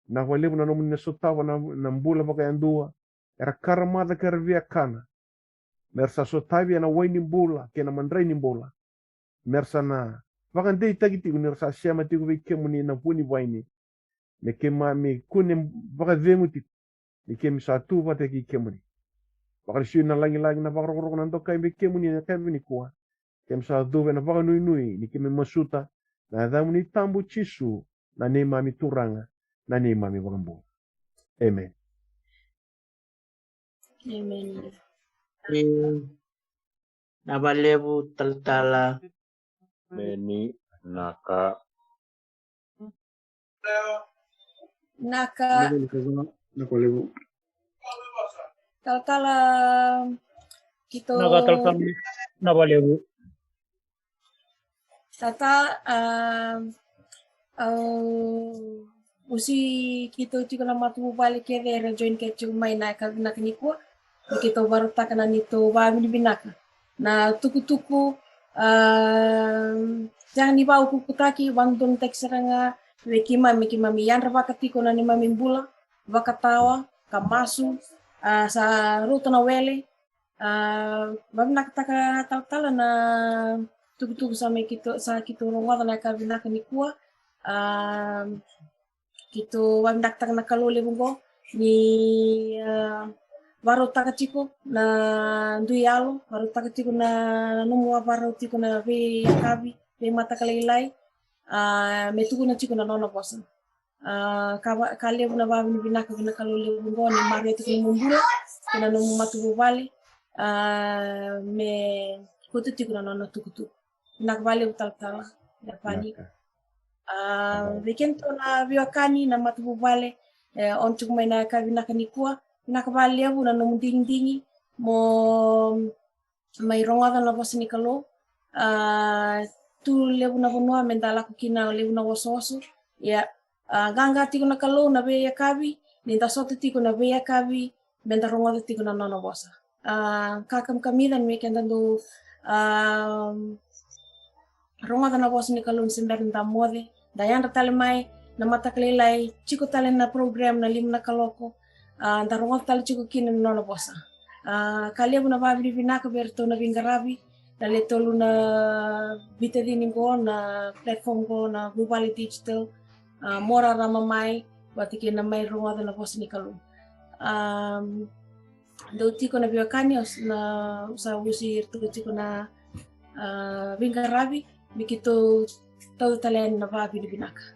na wale na nomuni na sotawa na mbula vaka andua era karamada karvia kana mersa sotavi na waini mbula ke na mandrai ni mbula mersa na vakan dei tagiti unersa siama tiku ve kemuni na puni waini me kema me kune vaka venguti me kem sa tu vate ki kemuni vaka siu na langi na vaka roko na ndoka me kemuni na kemuni kuwa kem sa duve na vaka nui ni keme masuta na damuni tambu chisu na ne mami turanga na ne mami wakambu amen Amen. Nabalebu taltala Meni naka Naka taltala kito nakatalkam nabalebu tata usi kito tiko na matu balik ke re join ke chumai na ka na knikwa kito baru takana nito wa binaka na tuku jangan di bawah kutaki wangdon tek seranga wekima mi yan rabakati ko na ni mamimbula wakatawa kamasu sa ruto na wele babnak taka taltala na tuku sa kito rongwa na ka binaka ni kuwa kito babnak taka na kalole bungo ni baru takatiko na nduyalo baru takatiko na numu baru tiko na ve kabi ve mata kalilai metuku na tiko na nona bosa kale na babi ni binaka bina kalole bungo ni mari tiko mumbula na numu matu bale me kutu tiko na nona tukutu nak bale utal Lepani weekend na biwakani na matu bale on tuku mai na kabina kanikua nakabali abu na nomding mo may ronga na boss ni kalo tu lebu na bunwa mendala kina lebu na wososo ya ganga tiko na kalo na be kabi ninta sote tiko na be kabi menda ronga tiko na nona bosa kakam kamidan me kendando ronga na boss ni kalo simber nda mode dayan tale mai na mata kalilai chiko tale na program na limna kaloko ntarongol tal chuko kina nono bosa kalia buna babi binaka berto na bingarabi dale tolu na bitadini go na platform go na global digital mora rama mai batike na mai ronga na bosa ni kalu do tiko na biwakani na sa usir to tiko na bingarabi mikito tau talen na babi binaka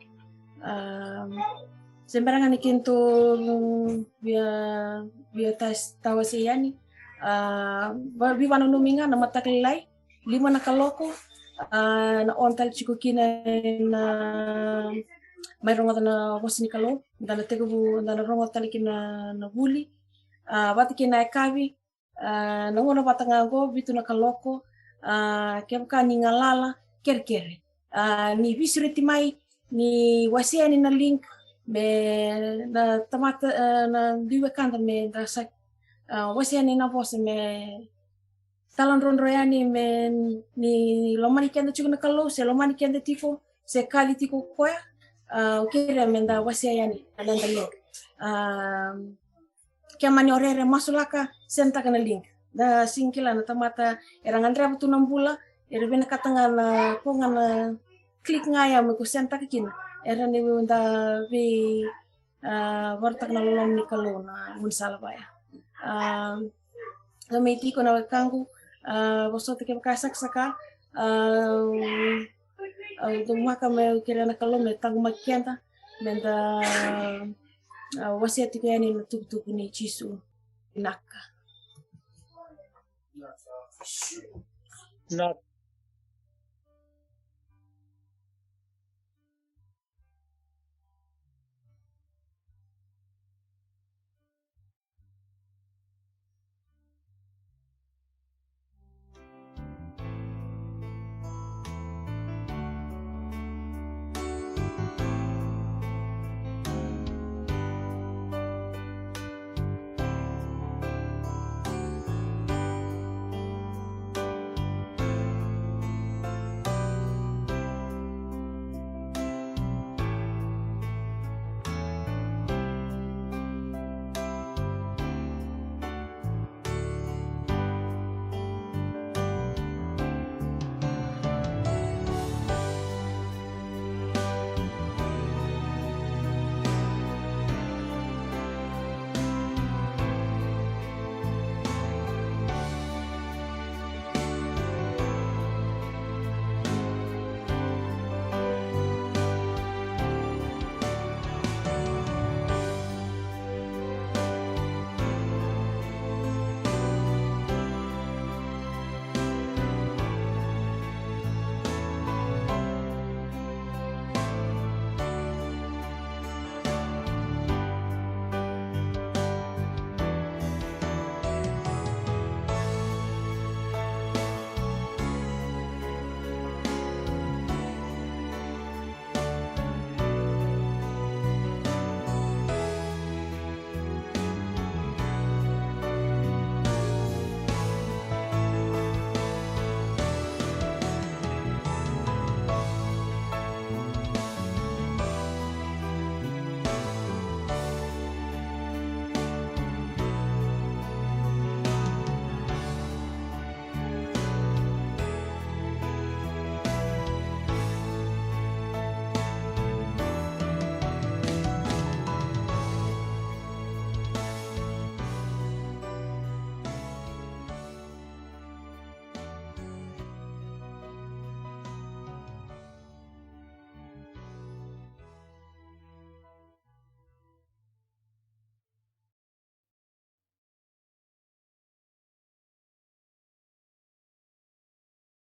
sembarangan ikinto via tas tawasiyani biwana numinga na matakilai lima na kaloko na ontal chikukina na may ronga na bosni kalo dana tegubu dana ronga talikina na buli batikina kavi na ngona batanga go bitu na kaloko kemka ni ngalala kerkere ni visriti mai ni wasiani na link me na tamata na diwe kanta me da sa wasiani na voce me talan ronroyani me ni lomani kenda chuku na kalau se lomani kenda tiko se kali tiko koya kira me da wasiani ananda link kia mani orere masulaka senta kana link da singkila na tamata erangan reba tu nambula bena katanga na konga na klik ngaya me ko senta kina era ni da vi wartak na lolong ni kalau na munsala baya gamiti ko na kangu boso te ke kasak saka dumaka me kira na kalau me tagu makianta menda wasiati ko yani na tup ni chisu naka Nak